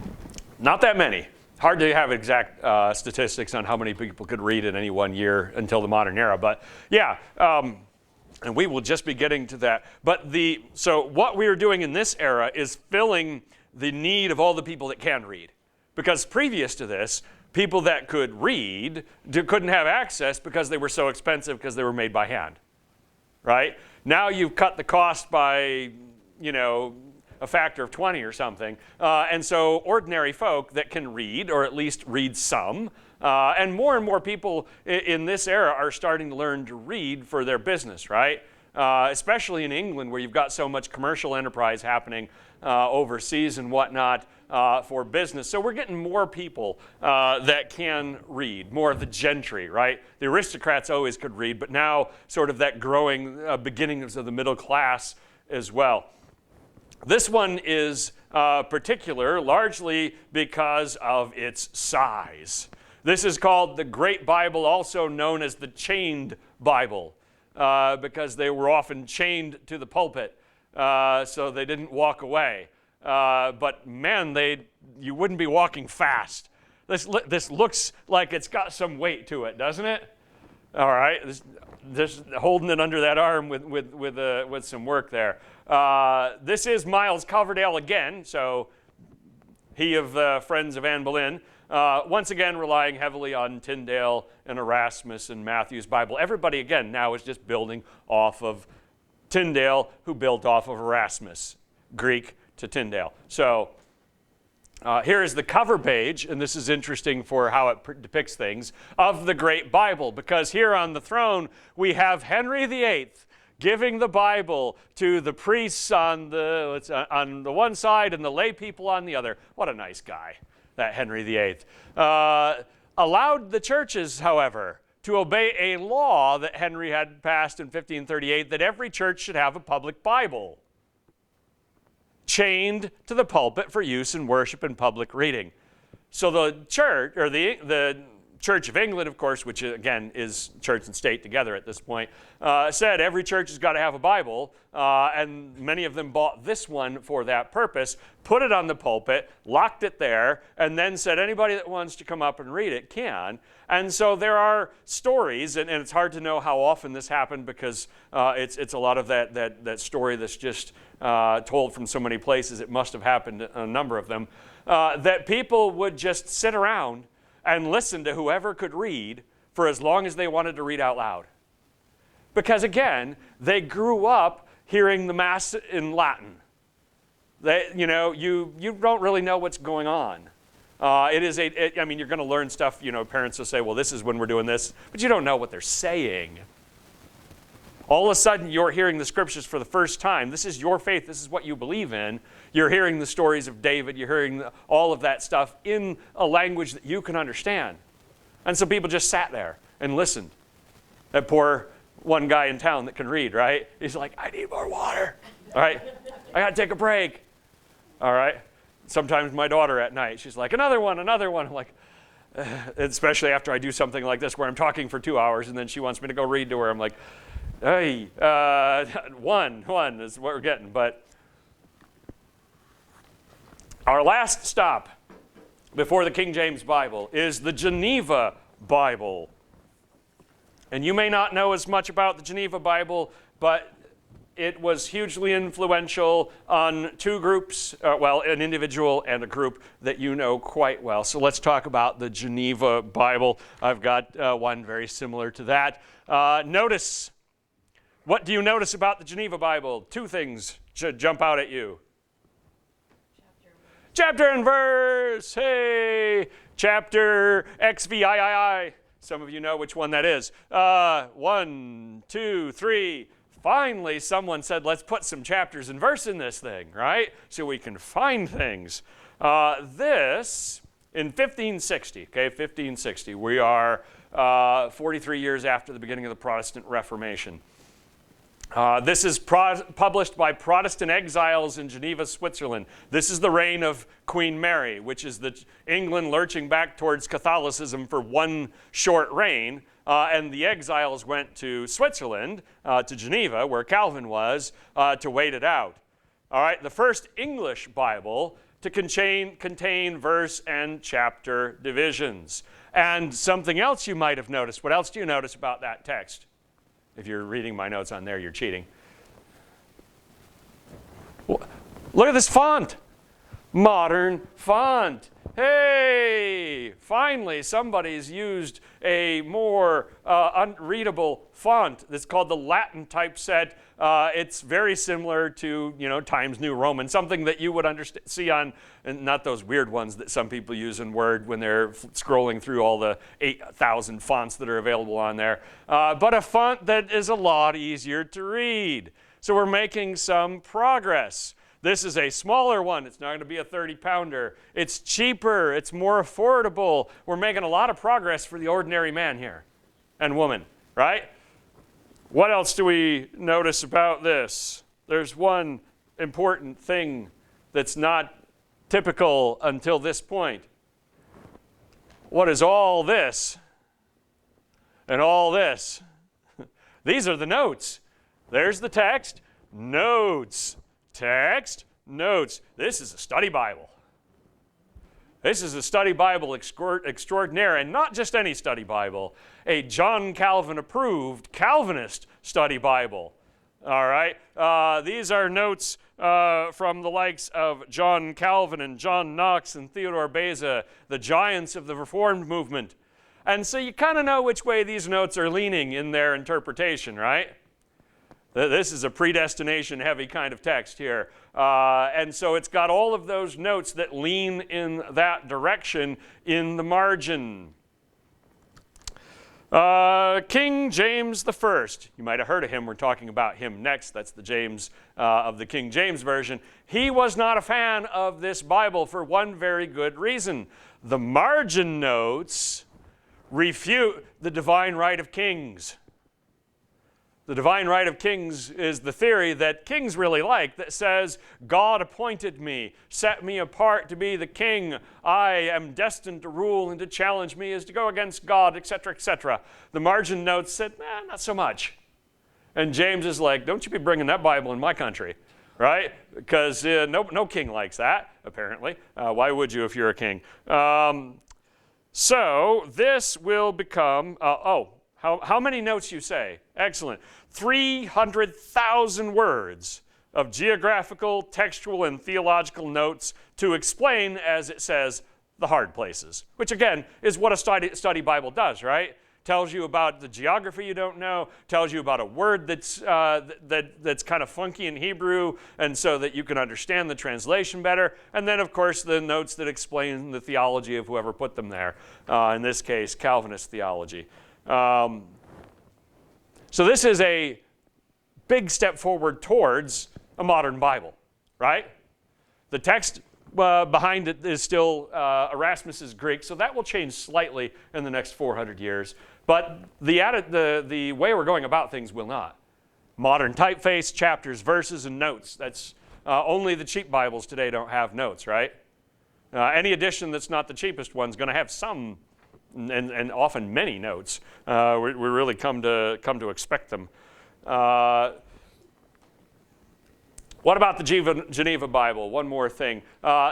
Not that many. Hard to have exact statistics on how many people could read in any one year until the modern era. But yeah, and we will just be getting to that. But so what we are doing in this era is filling the need of all the people that can read. Because previous to this, people that could read couldn't have access because they were so expensive because they were made by hand, right? Now you've cut the cost by, a factor of 20 or something. And so ordinary folk that can read, or at least read some, and more people in this era are starting to learn to read for their business, right? Especially in England where you've got so much commercial enterprise happening overseas and whatnot. For business. So we're getting more people that can read, more of the gentry, right? The aristocrats always could read, but now sort of that growing beginnings of the middle class as well. This one is particular largely because of its size. This is called the Great Bible, also known as the Chained Bible, because they were often chained to the pulpit, so they didn't walk away. But man, you wouldn't be walking fast. This looks like it's got some weight to it, doesn't it? All right, this holding it under that arm with some work there. This is Miles Coverdale again, so he of Friends of Anne Boleyn. Once again, relying heavily on Tyndale and Erasmus and Matthew's Bible. Everybody again now is just building off of Tyndale, who built off of Erasmus, Greek to Tyndale. So here is the cover page, and this is interesting for how it depicts things, of the Great Bible, because here on the throne we have Henry VIII giving the Bible to the priests on the one side and the lay people on the other. What a nice guy, that Henry VIII. Allowed the churches, however, to obey a law that Henry had passed in 1538 that every church should have a public Bible, chained to the pulpit for use in worship and public reading. So the church, or the Church of England, of course, which again is church and state together at this point, said every church has got to have a Bible, and many of them bought this one for that purpose, put it on the pulpit, locked it there, and then said anybody that wants to come up and read it can. And so there are stories, and it's hard to know how often this happened because it's a lot of that story that's just told from so many places. It must have happened, a number of them, that people would just sit around and listen to whoever could read for as long as they wanted to read out loud. Because again, they grew up hearing the Mass in Latin. You don't really know what's going on. I mean, you're going to learn stuff, parents will say, well, this is when we're doing this, but you don't know what they're saying. All of a sudden, you're hearing the scriptures for the first time. This is your faith. This is what you believe in. You're hearing the stories of David. You're hearing all of that stuff in a language that you can understand. And so people just sat there and listened. That poor one guy in town that can read, right? He's like, I need more water. All right? I got to take a break. All right? Sometimes my daughter at night, she's like, another one. I'm like, especially after I do something like this where I'm talking for 2 hours and then she wants me to go read to her. I'm like, hey, one is what we're getting. But our last stop before the King James Bible is the Geneva Bible. And you may not know as much about the Geneva Bible, but it was hugely influential on two groups, well, an individual and a group that you know quite well. So let's talk about the Geneva Bible. I've got one very similar to that. Notice, what do you notice about the Geneva Bible? Two things should jump out at you. Chapter and verse. Hey, chapter XVIII. Some of you know which one that is. 1, 2, 3. Finally, someone said, let's put some chapters and verse in this thing, right? So we can find things. This, in 1560, okay, 1560, we are 43 years after the beginning of the Protestant Reformation. This is published by Protestant exiles in Geneva, Switzerland. This is the reign of Queen Mary, which is England lurching back towards Catholicism for one short reign. And the exiles went to Switzerland, to Geneva, where Calvin was, to wait it out. All right, the first English Bible to contain verse and chapter divisions. And something else you might have noticed. What else do you notice about that text? If you're reading my notes on there, you're cheating. Look at this font. Modern font. Hey, finally somebody's used a more unreadable font that's called the Latin typeset. It's very similar to, Times New Roman, something that you would see on, and not those weird ones that some people use in Word when they're scrolling through all the 8,000 fonts that are available on there, but a font that is a lot easier to read. So we're making some progress. This is a smaller one. It's not going to be a 30-pounder. It's cheaper. It's more affordable. We're making a lot of progress for the ordinary man here and woman, right? What else do we notice about this? There's one important thing that's not typical until this point. What is all this and all this? These are the notes. There's the text, notes. Text, notes. This is a study Bible. This is a study Bible extraordinaire, and not just any study Bible, a John Calvin approved Calvinist study Bible. All right, these are notes from the likes of John Calvin and John Knox and Theodore Beza, the giants of the Reformed movement. And so you kind of know which way these notes are leaning in their interpretation, right? This is a predestination-heavy kind of text here. And so it's got all of those notes that lean in that direction in the margin. King James I. You might have heard of him. We're talking about him next. That's the James of the King James Version. He was not a fan of this Bible for one very good reason. The margin notes refute the divine right of kings. The divine right of kings is the theory that kings really like, that says, God appointed me, set me apart to be the king. I am destined to rule, and to challenge me is to go against God, etc., etc. The margin notes said, not so much. And James is like, don't you be bringing that Bible in my country, right? Because no king likes that, apparently. Why would you if you're a king? So this will become, how many notes you say? Excellent. 300,000 words of geographical, textual, and theological notes to explain, as it says, the hard places, which again is what a study Bible does, right? Tells you about the geography you don't know, tells you about a word that's kind of funky in Hebrew, and so that you can understand the translation better, and then of course the notes that explain the theology of whoever put them there, in this case Calvinist theology. So this is a big step forward towards a modern Bible, right? The text behind it is still Erasmus's Greek, so that will change slightly in the next 400 years. But the way we're going about things will not. Modern typeface, chapters, verses, and notes. That's only the cheap Bibles today don't have notes, right? Any edition that's not the cheapest one is going to have some, and often many notes. We really come to expect them. What about the Geneva Bible? One more thing.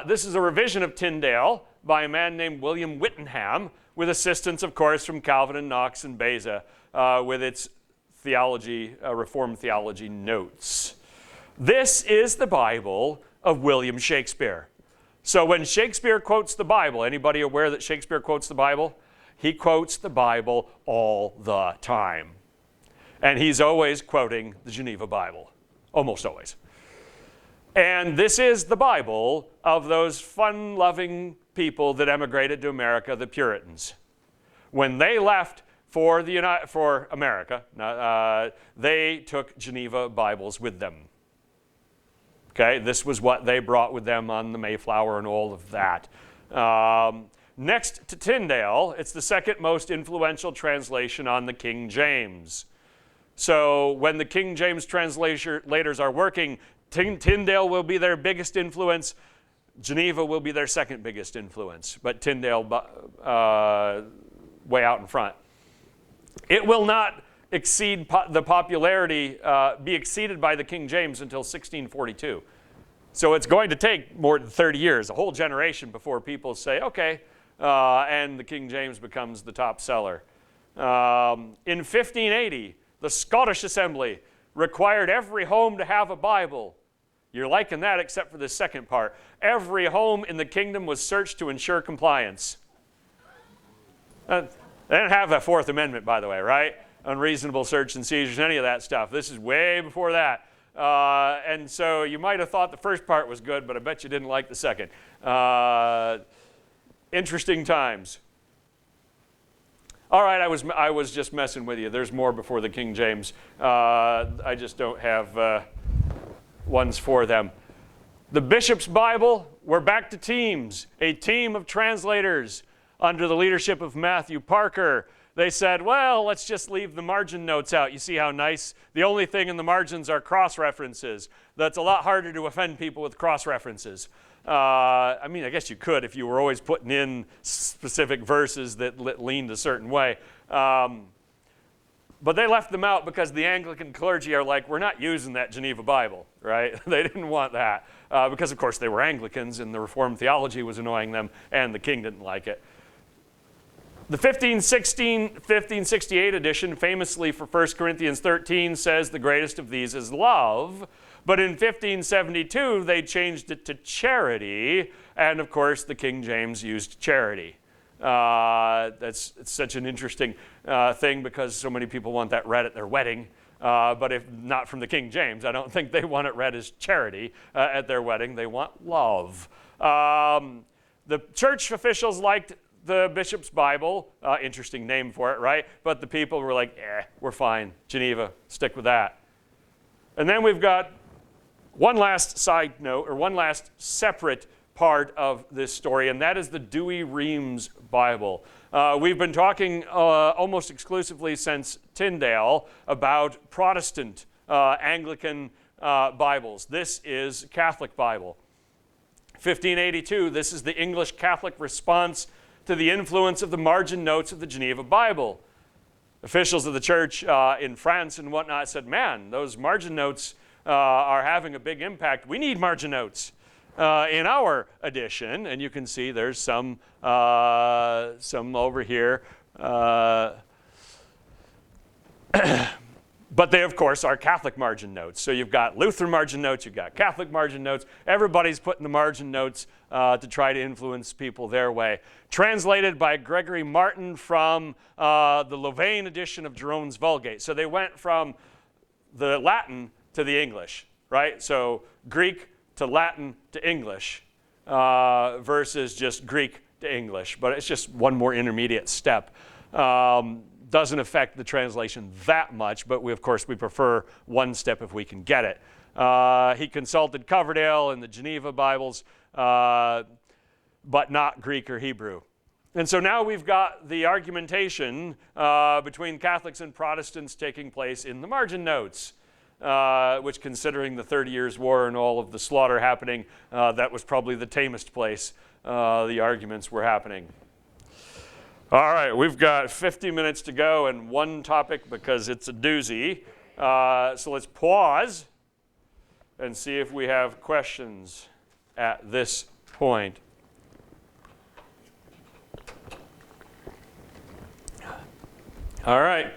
This is a revision of Tyndale by a man named William Whittingham, with assistance, of course, from Calvin and Knox and Beza, with its theology, Reformed theology notes. This is the Bible of William Shakespeare. So when Shakespeare quotes the Bible, anybody aware that Shakespeare quotes the Bible? He quotes the Bible all the time. And he's always quoting the Geneva Bible, almost always. And this is the Bible of those fun-loving people that emigrated to America, the Puritans. When they left for America, they took Geneva Bibles with them. Okay, this was what they brought with them on the Mayflower and all of that. Next to Tyndale, it's the second most influential translation on the King James. So when the King James translators are working, Tyndale will be their biggest influence. Geneva will be their second biggest influence, but Tyndale way out in front. It will not exceed the popularity, be exceeded by the King James until 1642. So it's going to take more than 30 years, a whole generation before people say, okay, and the King James becomes the top seller. In 1580, the Scottish Assembly required every home to have a Bible. You're liking that except for the second part. Every home in the kingdom was searched to ensure compliance. They didn't have the Fourth Amendment, by the way, right? Unreasonable search and seizures, any of that stuff. This is way before that. And so you might have thought the first part was good, but I bet you didn't like the second. Interesting times. All right, I was just messing with you. There's more before the King James. I just don't have ones for them. The Bishop's Bible, we're back to teams. A team of translators under the leadership of Matthew Parker. They said, well, let's just leave the margin notes out. You see how nice? The only thing in the margins are cross-references. That's a lot harder to offend people with cross-references. I mean, I guess you could if you were always putting in specific verses that leaned a certain way. But they left them out because the Anglican clergy are like, we're not using that Geneva Bible, right? They didn't want that because, of course, they were Anglicans and the Reformed theology was annoying them and the king didn't like it. The 1568 edition, famously for 1 Corinthians 13, says the greatest of these is love. But in 1572, they changed it to charity. And of course, the King James used charity. It's such an interesting thing because so many people want that read at their wedding. But if not from the King James, I don't think they want it read as charity at their wedding. They want love. The church officials liked the Bishop's Bible, interesting name for it, right? But the people were like, we're fine. Geneva, stick with that. And then we've got one last side note, or one last separate part of this story, and that is the Douay-Rheims Bible. We've been talking almost exclusively since Tyndale about Protestant Anglican Bibles. This is Catholic Bible. 1582, this is the English Catholic response to the influence of the margin notes of the Geneva Bible. Officials of the church in France and whatnot said, man, those margin notes are having a big impact. We need margin notes in our edition. And you can see there's some over here. But they, of course, are Catholic margin notes. So you've got Lutheran margin notes, you've got Catholic margin notes. Everybody's putting the margin notes to try to influence people their way. Translated by Gregory Martin from the Louvain edition of Jerome's Vulgate. So they went from the Latin to the English, right? So Greek to Latin to English versus just Greek to English. But it's just one more intermediate step. Doesn't affect the translation that much, but of course we prefer one step if we can get it. He consulted Coverdale and the Geneva Bibles, but not Greek or Hebrew. And so now we've got the argumentation between Catholics and Protestants taking place in the margin notes, which, considering the 30 Years' War and all of the slaughter happening, that was probably the tamest place the arguments were happening. All right, we've got 50 minutes to go and one topic because it's a doozy. So let's pause and see if we have questions at this point. All right.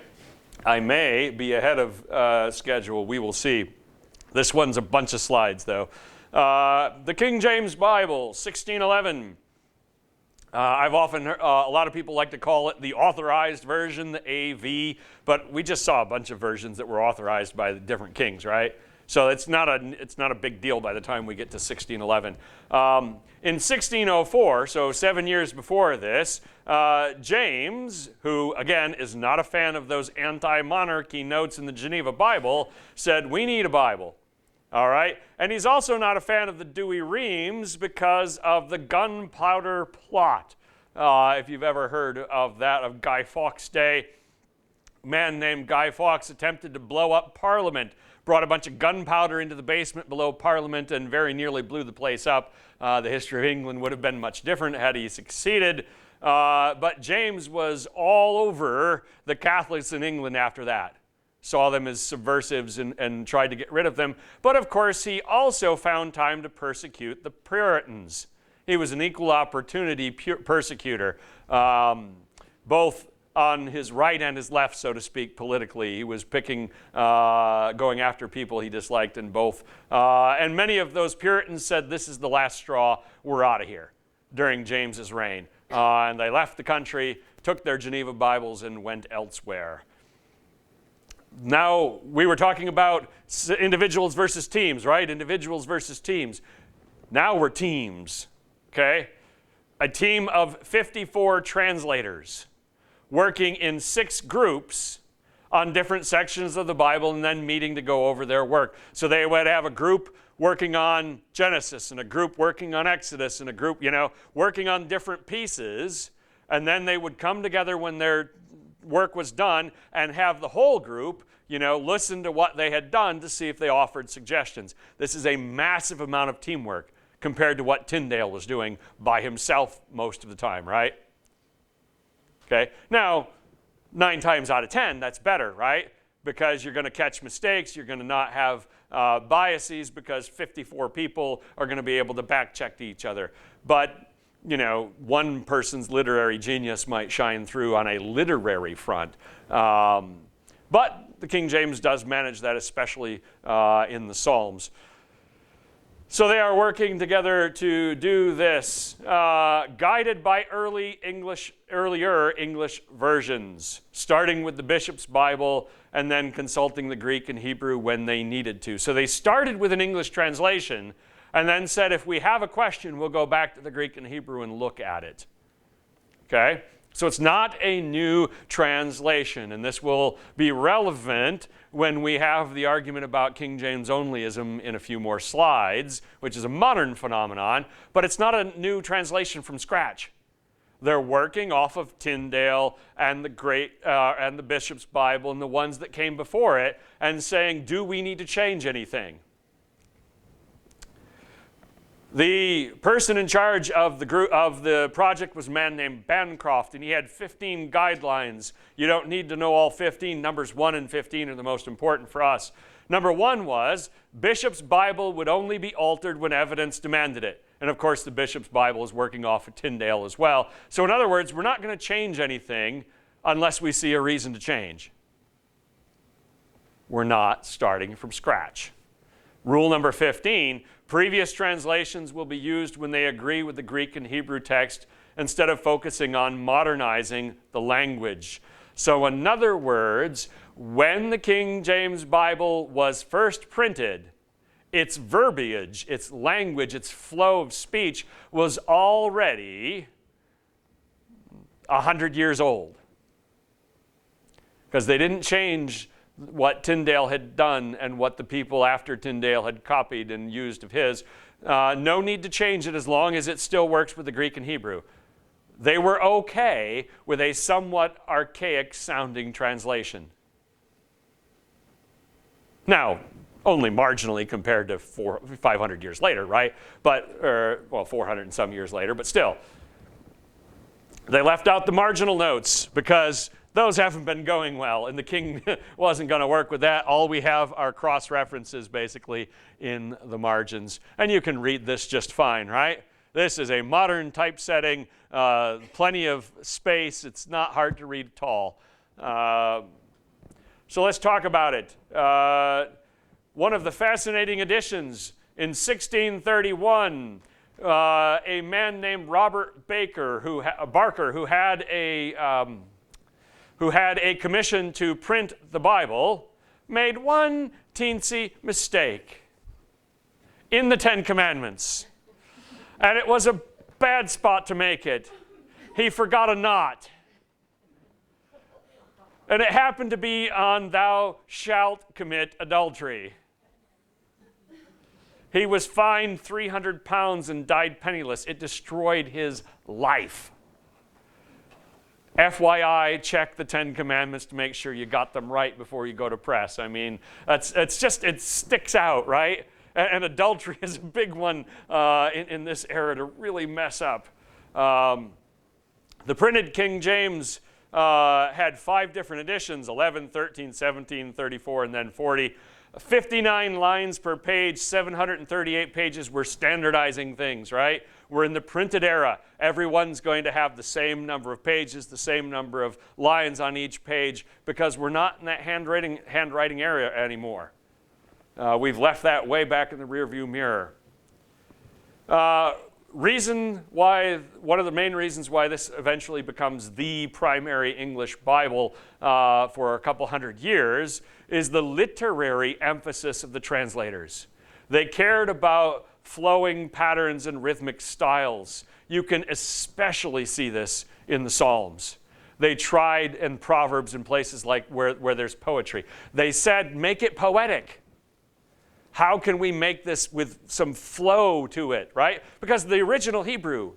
I may be ahead of schedule. We will see. This one's a bunch of slides, though. The King James Bible, 1611. I've often heard, a lot of people like to call it the authorized version, the AV, but we just saw a bunch of versions that were authorized by the different kings, right? So it's not a big deal by the time we get to 1611. In 1604, so 7 years before this, James, who again is not a fan of those anti-monarchy notes in the Geneva Bible, said, we need a Bible. All right? And he's also not a fan of the Douay-Rheims because of the gunpowder plot. If you've ever heard of that, of Guy Fawkes' day, a man named Guy Fawkes attempted to blow up Parliament, brought a bunch of gunpowder into the basement below Parliament and very nearly blew the place up. The history of England would have been much different had he succeeded. But James was all over the Catholics in England after that. Saw them as subversives and tried to get rid of them. But of course, he also found time to persecute the Puritans. He was an equal opportunity persecutor, both on his right and his left, so to speak, politically. He was picking, going after people he disliked in both. And many of those Puritans said, this is the last straw, we're out of here, during James's reign. And they left the country, took their Geneva Bibles, and went elsewhere. Now, we were talking about individuals versus teams, right? Individuals versus teams. Now we're teams, okay? A team of 54 translators working in 6 groups on different sections of the Bible and then meeting to go over their work. So they would have a group working on Genesis and a group working on Exodus and a group, working on different pieces, and then they would come together when their work was done and have the whole group, listen to what they had done to see if they offered suggestions. This is a massive amount of teamwork compared to what Tyndale was doing by himself most of the time, right? Okay, now 9 times out of 10, that's better, right? Because you're going to catch mistakes, you're going to not have biases because 54 people are going to be able to back check each other. But one person's literary genius might shine through on a literary front. But the King James does manage that, especially in the Psalms. So they are working together to do this, guided by earlier English versions, starting with the Bishop's Bible and then consulting the Greek and Hebrew when they needed to. So they started with an English translation and then said, if we have a question, we'll go back to the Greek and Hebrew and look at it. Okay? So it's not a new translation, and this will be relevant when we have the argument about King James onlyism in a few more slides, which is a modern phenomenon, but it's not a new translation from scratch. They're working off of Tyndale and the Bishop's Bible and the ones that came before it and saying, do we need to change anything? The person in charge of the project was a man named Bancroft, and he had 15 guidelines. You don't need to know all 15. Numbers 1 and 15 are the most important for us. Number 1 was Bishop's Bible would only be altered when evidence demanded it. And of course, the Bishop's Bible is working off of Tyndale as well. So in other words, we're not going to change anything unless we see a reason to change. We're not starting from scratch. Rule number 15, previous translations will be used when they agree with the Greek and Hebrew text instead of focusing on modernizing the language. So in other words, when the King James Bible was first printed, its verbiage, its language, its flow of speech was already 100 years old. Because they didn't change what Tyndale had done and what the people after Tyndale had copied and used of his. No need to change it as long as it still works with the Greek and Hebrew. They were okay with a somewhat archaic sounding translation. Now, only marginally compared to 500 years later, right? But, 400 and some years later, but still. They left out the marginal notes because those haven't been going well, and the king wasn't going to work with that. All we have are cross-references, basically, in the margins. And you can read this just fine, right? This is a modern typesetting, plenty of space. It's not hard to read at all. So let's talk about it. One of the fascinating additions in 1631, a man named Robert Barker, who had a commission to print the Bible, made one teensy mistake in the Ten Commandments. And it was a bad spot to make it. He forgot a knot. And it happened to be on thou shalt commit adultery. He was fined 300 pounds and died penniless. It destroyed his life. FYI, check the Ten Commandments to make sure you got them right before you go to press. I mean, it sticks out, right? And adultery is a big one in this era to really mess up. The printed King James had 5 different editions, 11, 13, 17, 34, and then 40. 59 lines per page, 738 pages. We're standardizing things, right? We're in the printed era. Everyone's going to have the same number of pages, the same number of lines on each page, because we're not in that handwriting area anymore. We've left that way back in the rearview mirror. One of the main reasons why this eventually becomes the primary English Bible for a couple hundred years is the literary emphasis of the translators. They cared about flowing patterns and rhythmic styles. You can especially see this in the Psalms. They tried in Proverbs and places like where there's poetry. They said, make it poetic. How can we make this with some flow to it, right? Because the original Hebrew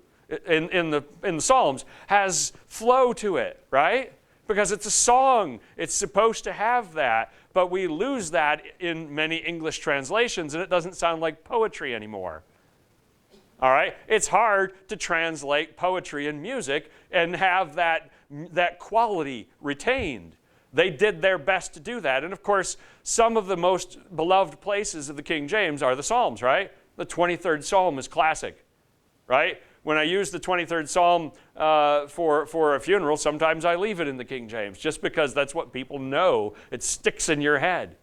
in the Psalms has flow to it, right? Because it's a song. It's supposed to have that, but we lose that in many English translations, and it doesn't sound like poetry anymore. All right? It's hard to translate poetry and music and have that quality retained. They did their best to do that. And of course, some of the most beloved places of the King James are the Psalms, right? The 23rd Psalm is classic, right? When I use the 23rd Psalm for a funeral, sometimes I leave it in the King James just because that's what people know. It sticks in your head.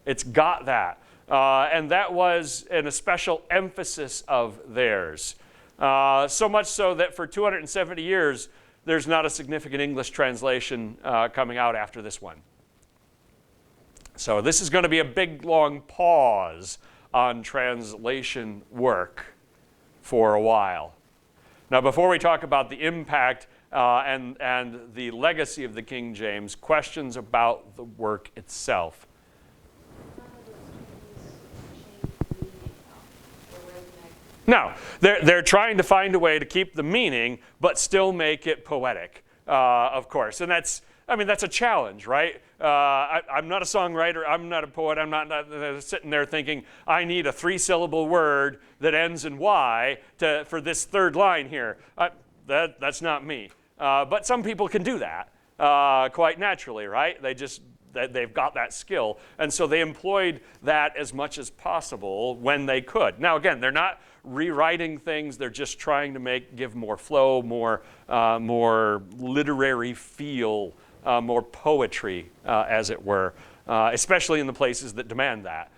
It's got that. And that was a special emphasis of theirs. So much so that for 270 years, there's not a significant English translation coming out after this one. So this is going to be a big, long pause on translation work for a while. Now, before we talk about the impact and the legacy of the King James, questions about the work itself. No, they're trying to find a way to keep the meaning, but still make it poetic, of course. And that's a challenge, right? I'm not a songwriter. I'm not a poet. I'm not sitting there thinking, I need a 3-syllable word that ends in Y for this third line here. That's not me. But some people can do that quite naturally, right? They've got that skill. And so they employed that as much as possible when they could. Now, again, they're not rewriting things. They're just trying to give more flow, more literary feel, more poetry, as it were, especially in the places that demand that.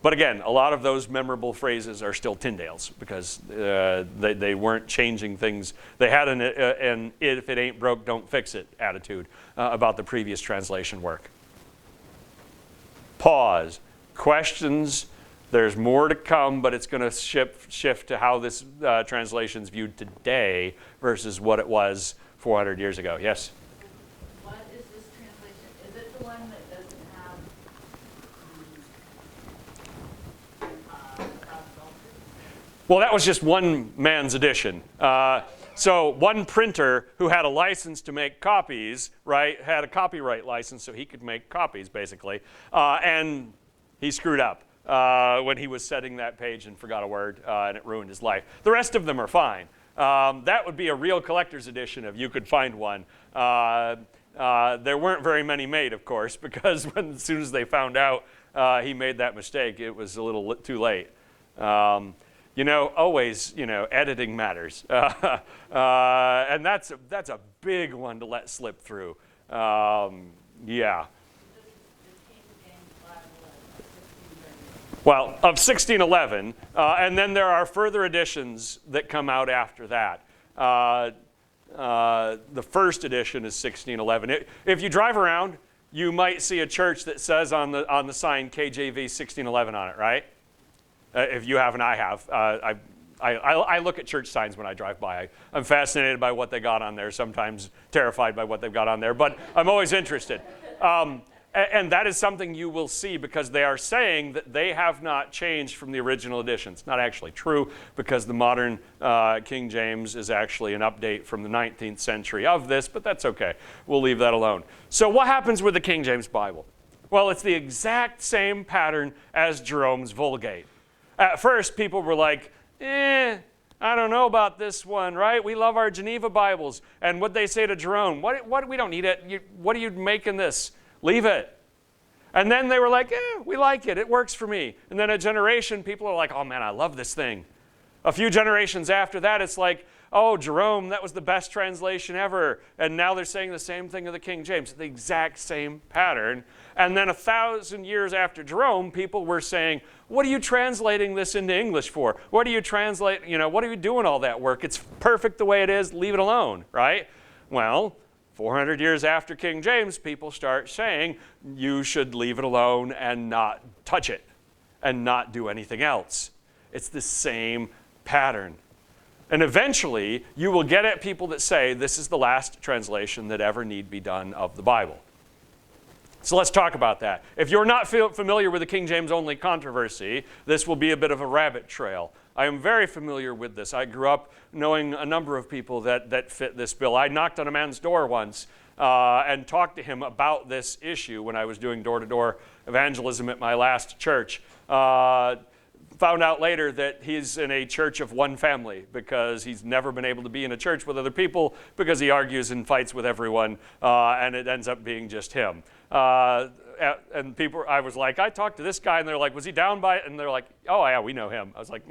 But again, a lot of those memorable phrases are still Tyndale's because they weren't changing things. They had an if it ain't broke, don't fix it attitude about the previous translation work. Pause. Questions. There's more to come, but it's going to shift to how this translation is viewed today versus what it was 400 years ago. Yes? What is this translation? Is it the one that doesn't have Well, that was just one man's edition. So one printer who had a license to make copies, right, had a copyright license so he could make copies, basically, and he screwed up when he was setting that page and forgot a word, and it ruined his life. The rest of them are fine. That would be a real collector's edition if you could find one. There weren't very many made, of course, because as soon as they found out he made that mistake, it was a little too late. Always, editing matters. And that's a big one to let slip through. Yeah. This is the King James Bible of 1630. Well, of 1611, and then there are further editions that come out after that. The first edition is 1611. If you drive around, you might see a church that says on the sign KJV 1611 on it, right? If you haven't, I have. I look at church signs when I drive by. I'm fascinated by what they got on there, sometimes terrified by what they've got on there, but I'm always interested. And that is something you will see because they are saying that they have not changed from the original edition. It's not actually true because the modern King James is actually an update from the 19th century of this, but that's okay. We'll leave that alone. So what happens with the King James Bible? Well, it's the exact same pattern as Jerome's Vulgate. At first, people were like, I don't know about this one, right? We love our Geneva Bibles. And what'd they say to Jerome? What we don't need it. What are you making this? Leave it. And then they were like, we like it. It works for me. And then a generation, people are like, oh man, I love this thing. A few generations after that, it's like, oh, Jerome, that was the best translation ever. And now they're saying the same thing of the King James, the exact same pattern. And then 1,000 years after Jerome, people were saying, what are you translating this into English for? What are you what are you doing all that work? It's perfect the way it is, leave it alone, right? Well, 400 years after King James, people start saying you should leave it alone and not touch it and not do anything else. It's the same pattern. And eventually, you will get at people that say this is the last translation that ever need be done of the Bible. So let's talk about that. If you're not familiar with the King James only controversy, this will be a bit of a rabbit trail. I am very familiar with this. I grew up knowing a number of people that fit this bill. I knocked on a man's door once and talked to him about this issue when I was doing door-to-door evangelism at my last church. Found out later that he's in a church of one family because he's never been able to be in a church with other people because he argues and fights with everyone, and it ends up being just him. And people, I was like, I talked to this guy, and they're like, was he down by it? And they're like, oh yeah, we know him. I was like,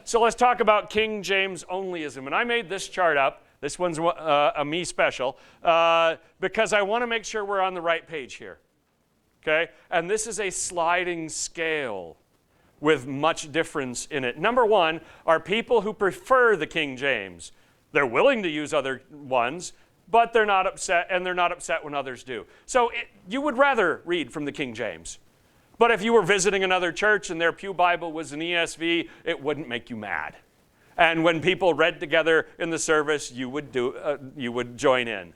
so let's talk about King James onlyism. And I made this chart up. This one's a me special because I want to make sure we're on the right page here. Okay? And this is a sliding scale with much difference in it. Number one are people who prefer the King James. They're willing to use other ones, but they're not upset, and they're not upset when others do. So you would rather read from the King James. But if you were visiting another church and their pew Bible was an ESV, it wouldn't make you mad. And when people read together in the service, you would join in.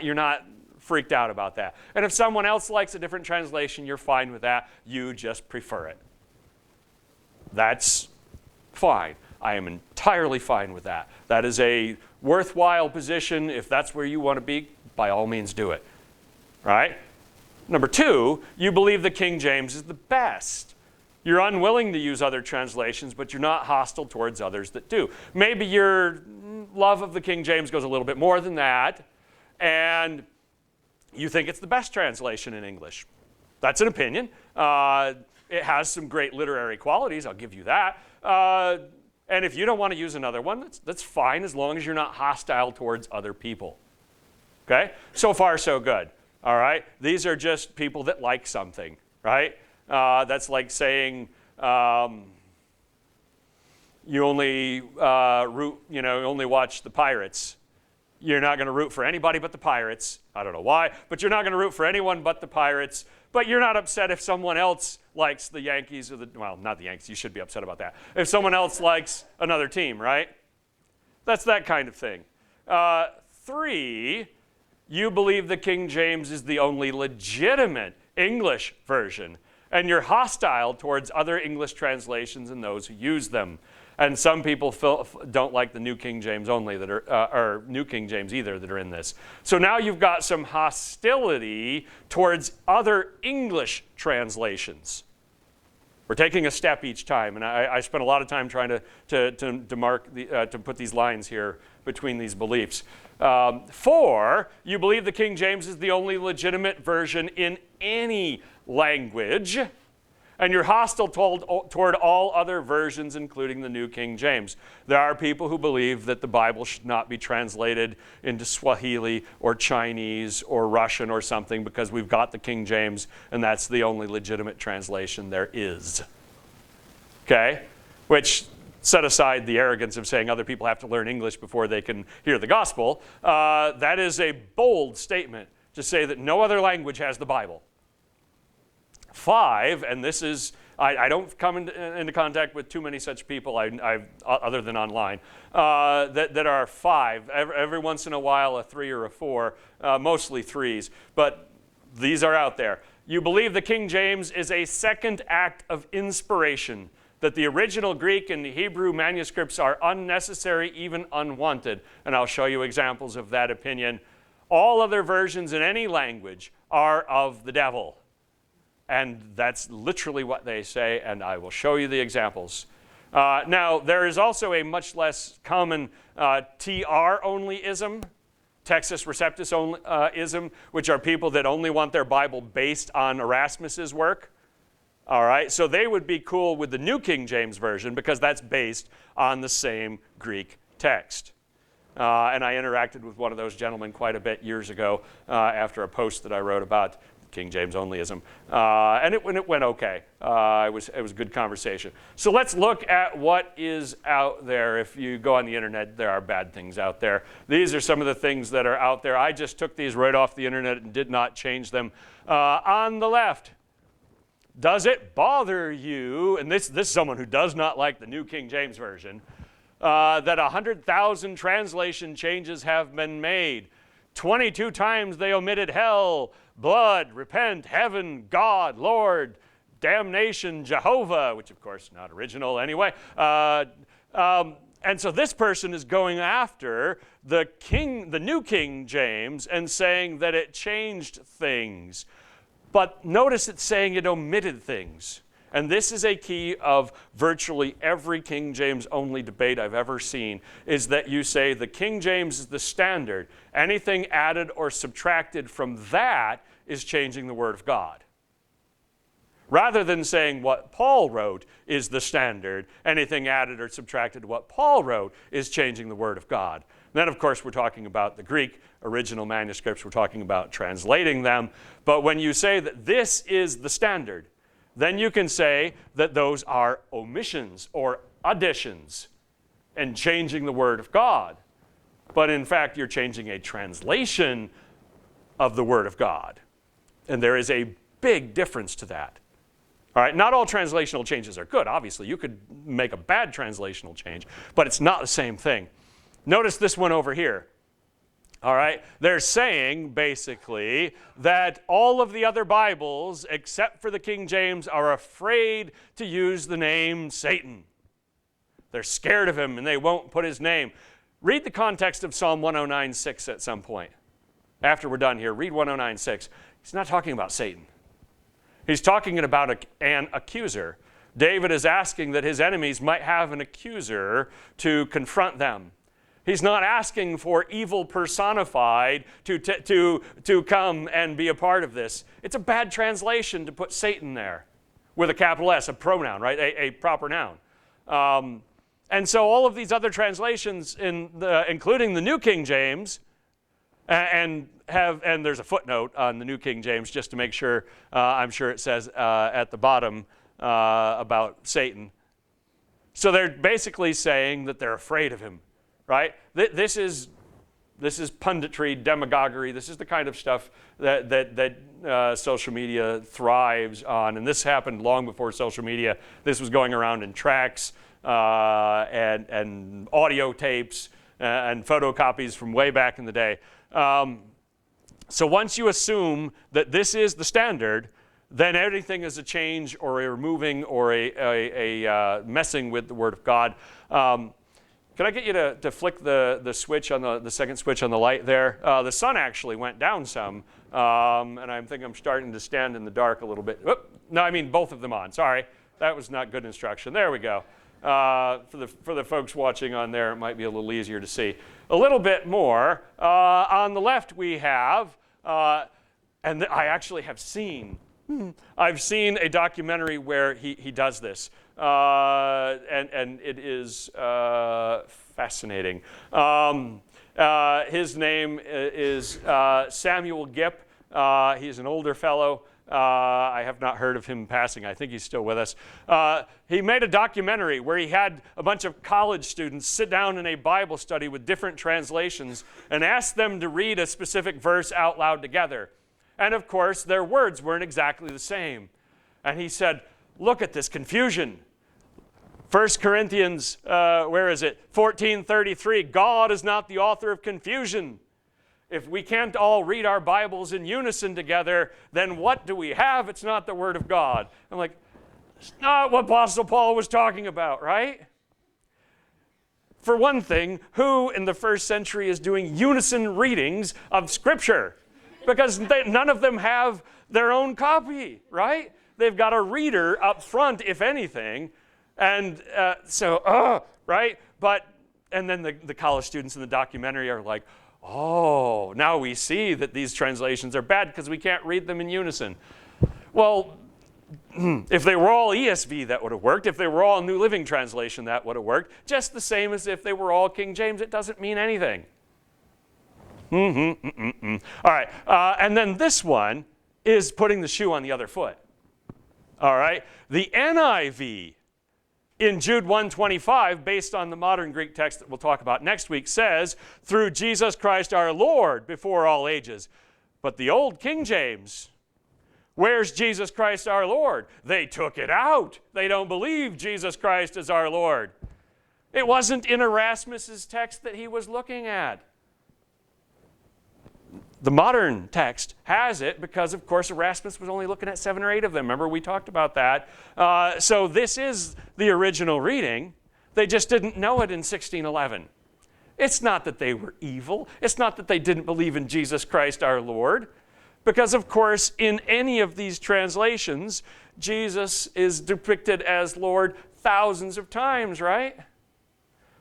You're not freaked out about that. And if someone else likes a different translation, you're fine with that. You just prefer it. That's fine. I am entirely fine with that. That is a worthwhile position. If that's where you want to be, by all means do it. Right? Number two, you believe the King James is the best. You're unwilling to use other translations, but you're not hostile towards others that do. Maybe your love of the King James goes a little bit more than that, and you think it's the best translation in English. That's an opinion. It has some great literary qualities, I'll give you that. And if you don't want to use another one, that's fine as long as you're not hostile towards other people. Okay? So far, so good. All right? These are just people that like something, right? That's like saying you only you only watch the Pirates. You're not going to root for anybody but the Pirates. I don't know why, but you're not going to root for anyone but the Pirates. But you're not upset if someone else likes the Yankees well, not the Yankees. You should be upset about that. If someone else likes another team, right? That's that kind of thing. 3, you believe the King James is the only legitimate English version, and you're hostile towards other English translations and those who use them. And some people don't like the New King James only or New King James either that are in this. So now you've got some hostility towards other English translations. We're taking a step each time, and I spent a lot of time trying to put these lines here between these beliefs. 4, you believe the King James is the only legitimate version in any language. And you're hostile toward all other versions, including the New King James. There are people who believe that the Bible should not be translated into Swahili or Chinese or Russian or something because we've got the King James and that's the only legitimate translation there is. Okay? Which, set aside the arrogance of saying other people have to learn English before they can hear the gospel, that is a bold statement to say that no other language has the Bible. 5, and this is, I don't come into contact with too many such people, other than online, that are 5. Every once in a while, a 3 or a 4, mostly 3s, but these are out there. You believe the King James is a second act of inspiration, that the original Greek and the Hebrew manuscripts are unnecessary, even unwanted, and I'll show you examples of that opinion. All other versions in any language are of the devil. And that's literally what they say, and I will show you the examples. Now, there is also a much less common TR-only-ism, Textus Receptus-ism, which are people that only want their Bible based on Erasmus's work. All right, so they would be cool with the New King James Version because that's based on the same Greek text. And I interacted with one of those gentlemen quite a bit years ago after a post that I wrote about King James onlyism, and it went okay. It was a good conversation. So let's look at what is out there. If you go on the internet, there are bad things out there. These are some of the things that are out there. I just took these right off the internet and did not change them. On the left, does it bother you, and this is someone who does not like the New King James Version, that 100,000 translation changes have been made? 22 times they omitted hell, blood, repent, heaven, God, Lord, damnation, Jehovah, which of course not original anyway. And so this person is going after the New King James and saying that it changed things. But notice it's saying it omitted things. And this is a key of virtually every King James only debate I've ever seen, is that you say the King James is the standard. Anything added or subtracted from that is changing the Word of God. Rather than saying what Paul wrote is the standard, anything added or subtracted to what Paul wrote is changing the Word of God. Then, of course, we're talking about the Greek original manuscripts. We're talking about translating them. But when you say that this is the standard, then you can say that those are omissions or additions and changing the Word of God. But in fact, you're changing a translation of the Word of God. And there is a big difference to that. All right, not all translational changes are good. Obviously, you could make a bad translational change, but it's not the same thing. Notice this one over here. All right, they're saying basically that all of the other Bibles, except for the King James, are afraid to use the name Satan. They're scared of him and they won't put his name. Read the context of Psalm 109:6 at some point. After we're done here, read 109:6. He's not talking about Satan. He's talking about an accuser. David is asking that his enemies might have an accuser to confront them. He's not asking for evil personified to come and be a part of this. It's a bad translation to put Satan there with a capital S, a pronoun, right? A proper noun. And so all of these other translations, including the New King James, and there's a footnote on the New King James just to make sure, I'm sure it says at the bottom about Satan. So they're basically saying that they're afraid of him. Right? This is punditry, demagoguery. This is the kind of stuff that social media thrives on. And this happened long before social media. This was going around in tracts and audio tapes and photocopies from way back in the day. So once you assume that this is the standard, then everything is a change or a removing or a messing with the Word of God. Can I get you to flick the switch on the second switch on the light there? The sun actually went down some, and I think I'm starting to stand in the dark a little bit. Oop, no, I mean both of them on. Sorry, that was not good instruction. There we go. For the folks watching on there, it might be a little easier to see. A little bit more. On the left we have, and I actually have seen I've seen a documentary where he does this, and it is fascinating. His name is Samuel Gipp. He's an older fellow. I have not heard of him passing. I think he's still with us. He made a documentary where he had a bunch of college students sit down in a Bible study with different translations and asked them to read a specific verse out loud together. And of course, their words weren't exactly the same. And he said, look at this confusion. 1 Corinthians, 14:33, God is not the author of confusion. If we can't all read our Bibles in unison together, then what do we have? It's not the Word of God. I'm like, it's not what Apostle Paul was talking about, right? For one thing, who in the first century is doing unison readings of Scripture? Because none of them have their own copy, right? They've got a reader up front, if anything. And right? And then the college students in the documentary are like, oh, now we see that these translations are bad because we can't read them in unison. Well, if they were all ESV, that would have worked. If they were all New Living Translation, that would have worked. Just the same as if they were all King James, it doesn't mean anything. All right, and then this one is putting the shoe on the other foot. All right, the NIV in Jude 1:25, based on the modern Greek text that we'll talk about next week, says, through Jesus Christ our Lord, before all ages. But the old King James, where's Jesus Christ our Lord? They took it out. They don't believe Jesus Christ is our Lord. It wasn't in Erasmus's text that he was looking at. The modern text has it because, of course, Erasmus was only looking at 7 or 8 of them. Remember, we talked about that. So this is the original reading. They just didn't know it in 1611. It's not that they were evil. It's not that they didn't believe in Jesus Christ our Lord. Because, of course, in any of these translations, Jesus is depicted as Lord thousands of times, right?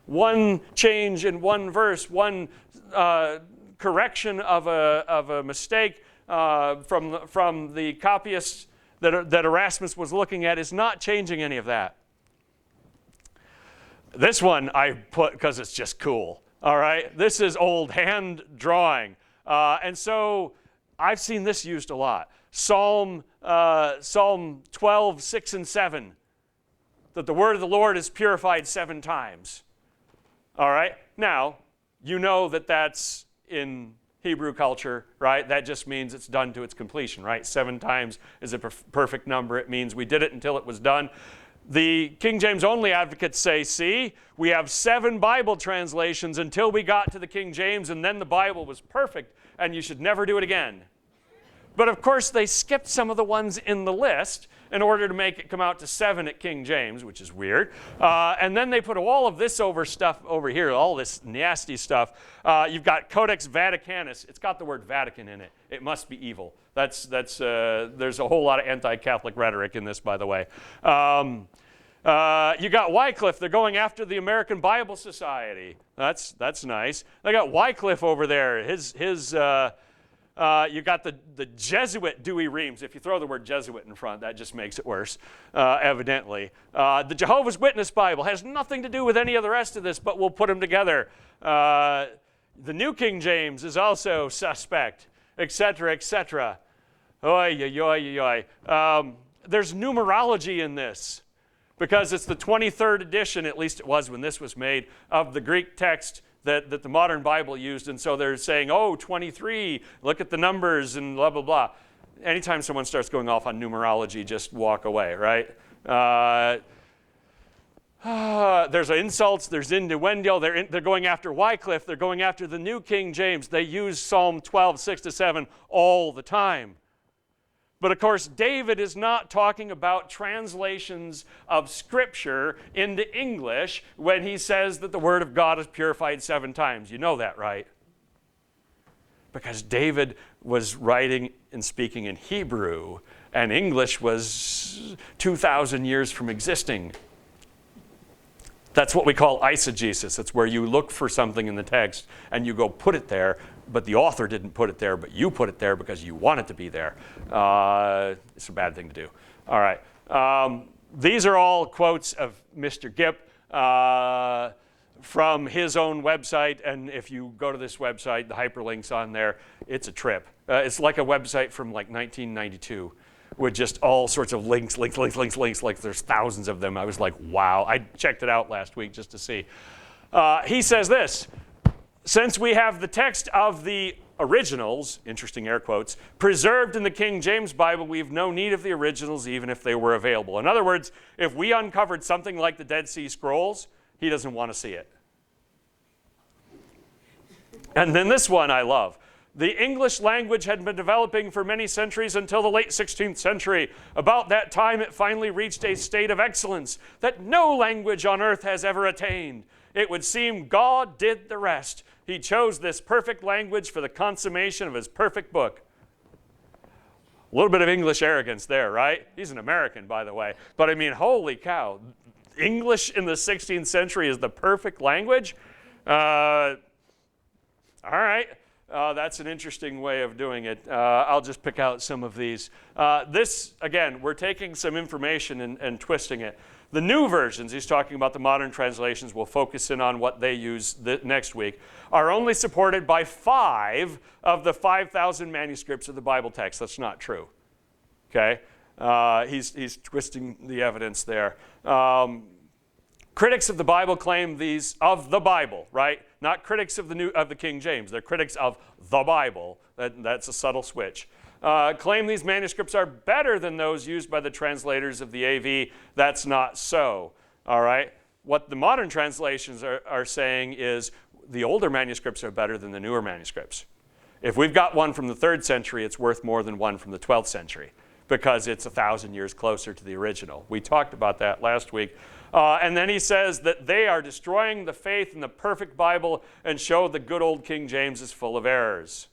One change in one verse, one correction of a mistake from the copyists that Erasmus was looking at is not changing any of that. This one I put because it's just cool. All right, this is old hand drawing, and so I've seen this used a lot. Psalm 12, 6 and 7, that the word of the Lord is purified 7 times. All right, now you know that that's in Hebrew culture, right? That just means it's done to its completion, right? 7 times is a perfect number. It means we did it until it was done. The King James only advocates say, see, we have 7 Bible translations until we got to the King James, and then the Bible was perfect, and you should never do it again. But of course, they skipped some of the ones in the list in order to make it come out to 7 at King James, which is weird. And then they put all of this stuff over here, all this nasty stuff. You've got Codex Vaticanus. It's got the word Vatican in it. It must be evil. There's a whole lot of anti-Catholic rhetoric in this, by the way. You got Wycliffe. They're going after the American Bible Society. That's nice. They got Wycliffe over there. You got the Jesuit Dewey Reams. If you throw the word Jesuit in front, that just makes it worse, evidently. The Jehovah's Witness Bible has nothing to do with any of the rest of this, but we'll put them together. The New King James is also suspect, etc., etc. Oy, oy, oy, oy. There's numerology in this because it's the 23rd edition, at least it was when this was made, of the Greek text that the modern Bible used, and so they're saying, oh, 23, look at the numbers, and blah, blah, blah. Anytime someone starts going off on numerology, just walk away, right? There's insults, there's innuendo, they're going after Wycliffe, they're going after the New King James. They use Psalm 12, 6 to 7 all the time. But of course, David is not talking about translations of Scripture into English when he says that the Word of God is purified 7 times. You know that, right? Because David was writing and speaking in Hebrew, and English was 2,000 years from existing. That's what we call eisegesis. It's where you look for something in the text and you go put it there but the author didn't put it there, but you put it there because you want it to be there. It's a bad thing to do. All right. These are all quotes of Mr. Gipp from his own website, and if you go to this website, the hyperlink's on there. It's a trip. It's like a website from like 1992 with just all sorts of links, like there's thousands of them. I was like, wow. I checked it out last week just to see. He says this: since we have the text of the originals, interesting air quotes, preserved in the King James Bible, we have no need of the originals even if they were available. In other words, if we uncovered something like the Dead Sea Scrolls, he doesn't want to see it. And then this one I love. The English language had been developing for many centuries until the late 16th century. About that time, it finally reached a state of excellence that no language on earth has ever attained. It would seem God did the rest. He chose this perfect language for the consummation of his perfect book. A little bit of English arrogance there, right? He's an American, by the way. But I mean, holy cow. English in the 16th century is the perfect language? All right. That's an interesting way of doing it. I'll just pick out some of these. This, again, we're taking some information and twisting it. The new versions, he's talking about the modern translations, we'll focus in on what they use next week, are only supported by 5 of the 5,000 manuscripts of the Bible text. That's not true. Okay? He's twisting the evidence there. Critics of the Bible claim these of the Bible, right? Not critics of the King James. They're critics of the Bible. That's a subtle switch. Claim these manuscripts are better than those used by the translators of the AV. That's not so. All right? What the modern translations are saying is the older manuscripts are better than the newer manuscripts. If we've got one from the 3rd century, it's worth more than one from the 12th century because it's 1,000 years closer to the original. We talked about that last week. And then he says that they are destroying the faith in the perfect Bible and show the good old King James is full of errors.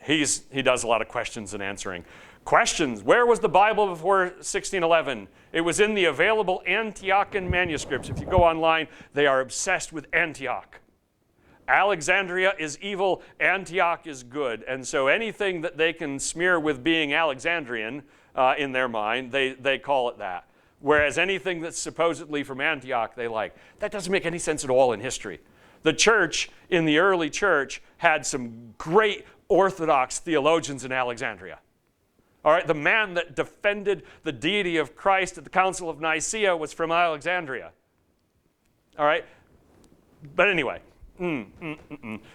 He does a lot of questions and answering. Questions. Where was the Bible before 1611? It was in the available Antiochian manuscripts. If you go online, they are obsessed with Antioch. Alexandria is evil, Antioch is good. And so anything that they can smear with being Alexandrian in their mind, they call it that. Whereas anything that's supposedly from Antioch, they like. That doesn't make any sense at all in history. The church, in the early church, had some great Orthodox theologians in Alexandria. All right, the man that defended the deity of Christ at the Council of Nicaea was from Alexandria. All right, but anyway, and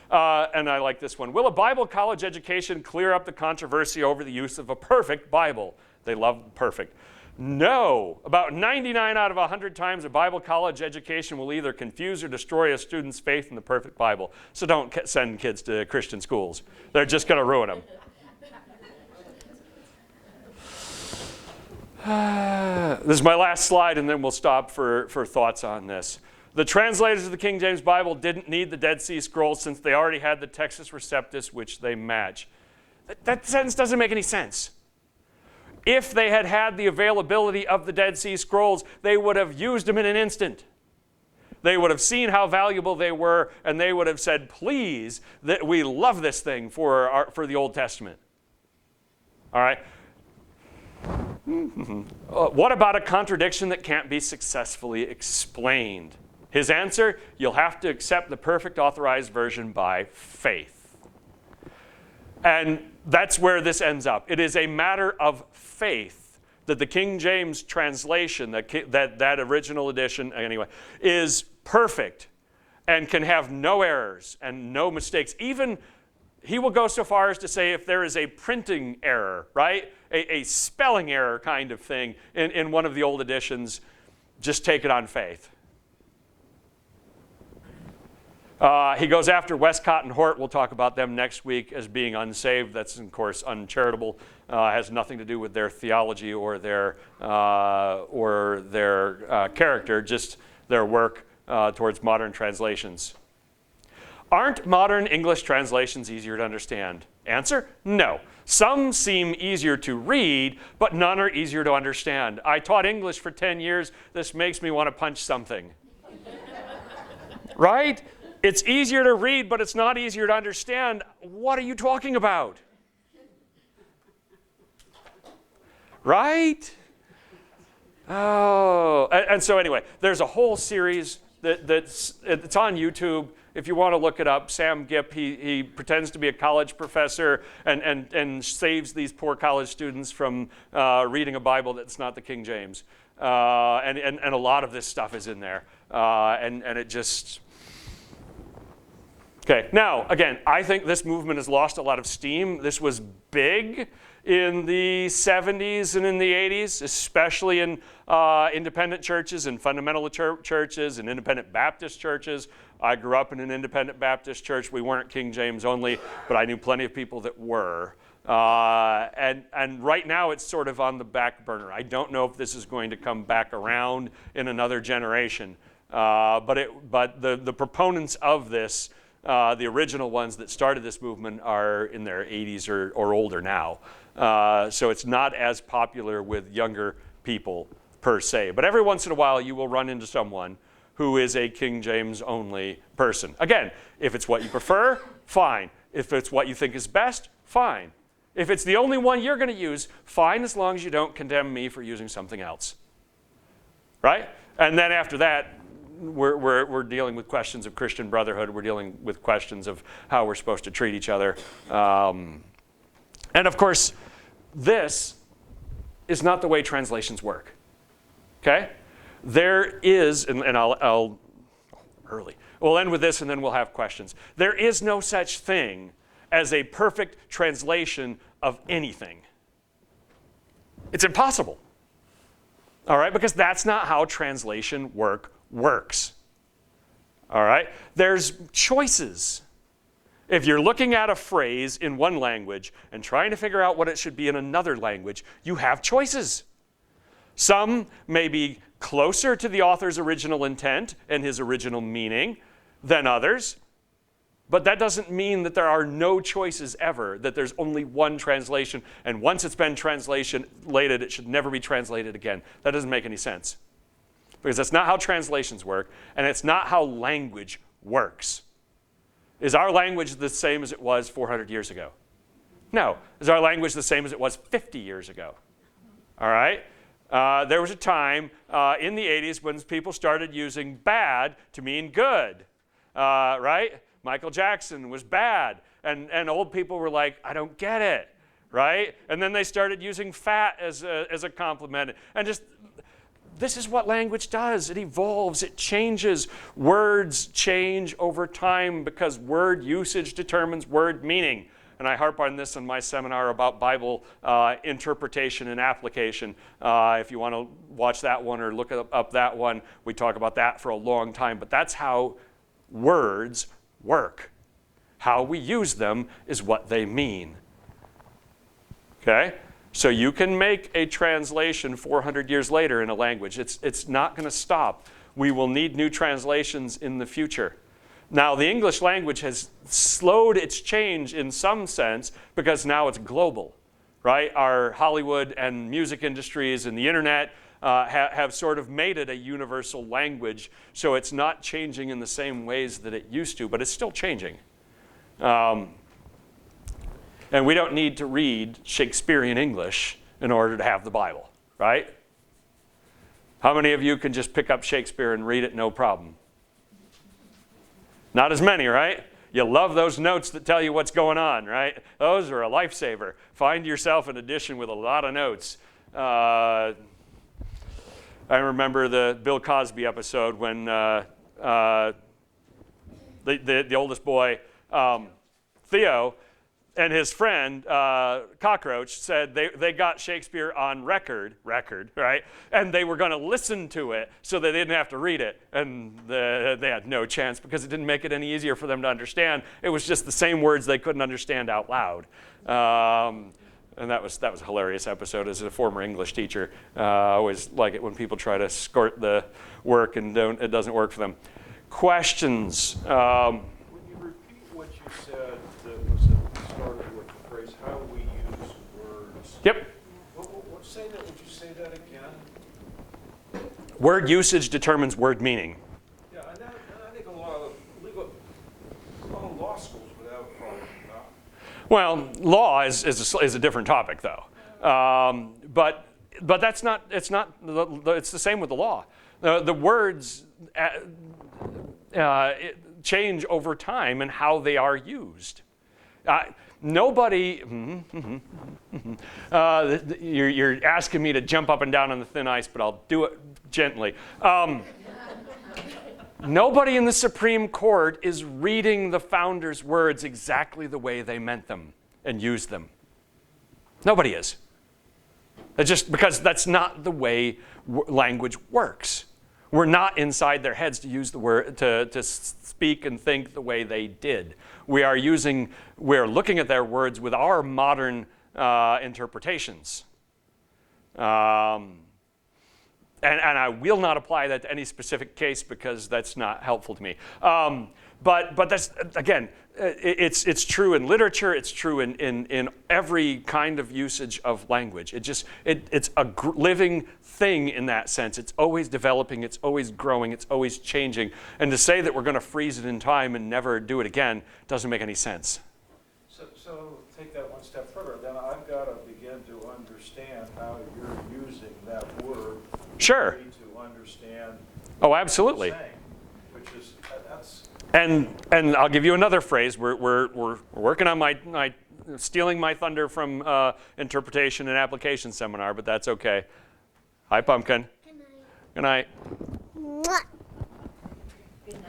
I like this one. Will a Bible college education clear up the controversy over the use of a perfect Bible? They love perfect. No. About 99 out of 100 times a Bible college education will either confuse or destroy a student's faith in the perfect Bible. So don't send kids to Christian schools. They're just going to ruin them. This is my last slide, and then we'll stop for thoughts on this. The translators of the King James Bible didn't need the Dead Sea Scrolls since they already had the Textus Receptus, which they match. That sentence doesn't make any sense. If they had had the availability of the Dead Sea Scrolls, they would have used them in an instant. They would have seen how valuable they were, and they would have said, please, that we love this thing for the Old Testament. All right? What about a contradiction that can't be successfully explained? His answer, you'll have to accept the perfect authorized version by faith. And that's where this ends up. It is a matter of faith that the King James translation, that original edition anyway, is perfect and can have no errors and no mistakes. Even, he will go so far as to say if there is a printing error, right? A spelling error kind of thing in one of the old editions, just take it on faith. He goes after Westcott and Hort. We'll talk about them next week as being unsaved. That's, of course, uncharitable. Has nothing to do with their theology or their character, just their work towards modern translations. Aren't modern English translations easier to understand? Answer, no. Some seem easier to read, but none are easier to understand. I taught English for 10 years. This makes me want to punch something. Right? It's easier to read, but it's not easier to understand. What are you talking about? Right? Oh, and so anyway, there's a whole series it's on YouTube. If you want to look it up, Sam Gipp, he pretends to be a college professor and saves these poor college students from reading a Bible that's not the King James. And a lot of this stuff is in there. And it just... Okay, now, again, I think this movement has lost a lot of steam. This was big in the 70s and in the 80s, especially in independent churches and fundamental churches and independent Baptist churches. I grew up in an independent Baptist church. We weren't King James only, but I knew plenty of people that were. And right now it's sort of on the back burner. I don't know if this is going to come back around in another generation. But the proponents of this, the original ones that started this movement, are in their 80s or older now. So it's not as popular with younger people per se. But every once in a while you will run into someone who is a King James only person. Again, if it's what you prefer, fine. If it's what you think is best, fine. If it's the only one you're going to use, fine, as long as you don't condemn me for using something else. Right? And then after that, we're dealing with questions of Christian brotherhood. We're dealing with questions of how we're supposed to treat each other. And of course, this is not the way translations work. Okay? There is, and I'll early. We'll end with this and then we'll have questions. There is no such thing as a perfect translation of anything. It's impossible. All right? Because that's not how translation works. All right? There's choices. If you're looking at a phrase in one language and trying to figure out what it should be in another language, you have choices. Some may be closer to the author's original intent and his original meaning than others, but that doesn't mean that there are no choices ever, that there's only one translation, and once it's been translated, it should never be translated again. That doesn't make any sense. Because that's not how translations work, and it's not how language works. Is our language the same as it was 400 years ago? No. Is our language the same as it was 50 years ago? All right? There was a time in the 80s when people started using bad to mean good. Right? Michael Jackson was bad. And old people were like, I don't get it. Right? And then they started using fat as a compliment. And just... This is what language does. It evolves, it changes. Words change over time because word usage determines word meaning. And I harp on this in my seminar about Bible interpretation and application. If you want to watch that one or look up that one, we talk about that for a long time. But that's how words work. How we use them is what they mean. Okay? So you can make a translation 400 years later in a language. It's not going to stop. We will need new translations in the future. Now, the English language has slowed its change in some sense because now it's global, right? Our Hollywood and music industries and the internet have sort of made it a universal language, so it's not changing in the same ways that it used to, but it's still changing. And we don't need to read Shakespearean English in order to have the Bible, right? How many of you can just pick up Shakespeare and read it no problem? Not as many, right? You love those notes that tell you what's going on, right? Those are a lifesaver. Find yourself an edition with a lot of notes. I remember the Bill Cosby episode when the oldest boy, Theo, and his friend, Cockroach, said they got Shakespeare on record, right? And they were going to listen to it so they didn't have to read it. And they had no chance because it didn't make it any easier for them to understand. It was just the same words they couldn't understand out loud. And that was a hilarious episode. As a former English teacher, I always like it when people try to skirt the work and it doesn't work for them. Questions? Would you repeat what you said that was at the start of with the phrase, how we use words? Yep. Say that. Would you say that again? Word usage determines word meaning. Yeah, and I think a lot of Well, law is a different topic, though. But that's not. It's not. It's the same with the law. The words change over time and how they are used. Nobody. You're asking me to jump up and down on the thin ice, but I'll do it gently. Nobody in the Supreme Court is reading the founders' words exactly the way they meant them and used them. Nobody is. It's just because that's not the way language works. We're not inside their heads to use the word, to speak and think the way they did. We're looking at their words with our modern interpretations. And I will not apply that to any specific case because that's not helpful to me. But that's, again, it's true in literature. It's true in every kind of usage of language. It's a living thing in that sense. It's always developing. It's always growing. It's always changing. And to say that we're going to freeze it in time and never do it again doesn't make any sense. So take that one step further. Then I've got to begin to understand how you're using that word. Sure. To understand. Oh, absolutely. What you're saying, which is that's. And I'll give you another phrase. We're working on my stealing my thunder from interpretation and application seminar, but that's okay. Hi, Pumpkin. Good night. Good night. Good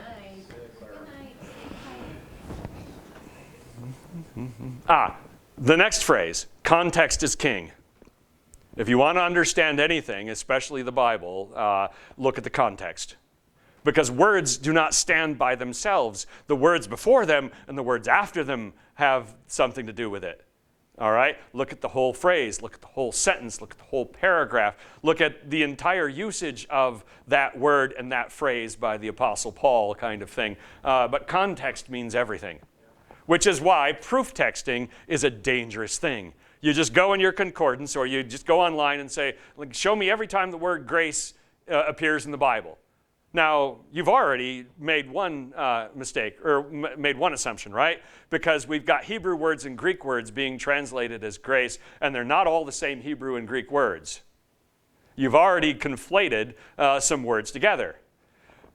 night. The next phrase, context is king. If you want to understand anything, especially the Bible, look at the context. Because words do not stand by themselves. The words before them and the words after them have something to do with it. All right? Look at the whole phrase. Look at the whole sentence. Look at the whole paragraph. Look at the entire usage of that word and that phrase by the Apostle Paul, kind of thing. But context means everything. Which is why proof texting is a dangerous thing. You just go in your concordance or you just go online and say, show me every time the word grace appears in the Bible. Now, you've already made one mistake, or made one assumption, right? Because we've got Hebrew words and Greek words being translated as grace, and they're not all the same Hebrew and Greek words. You've already conflated some words together.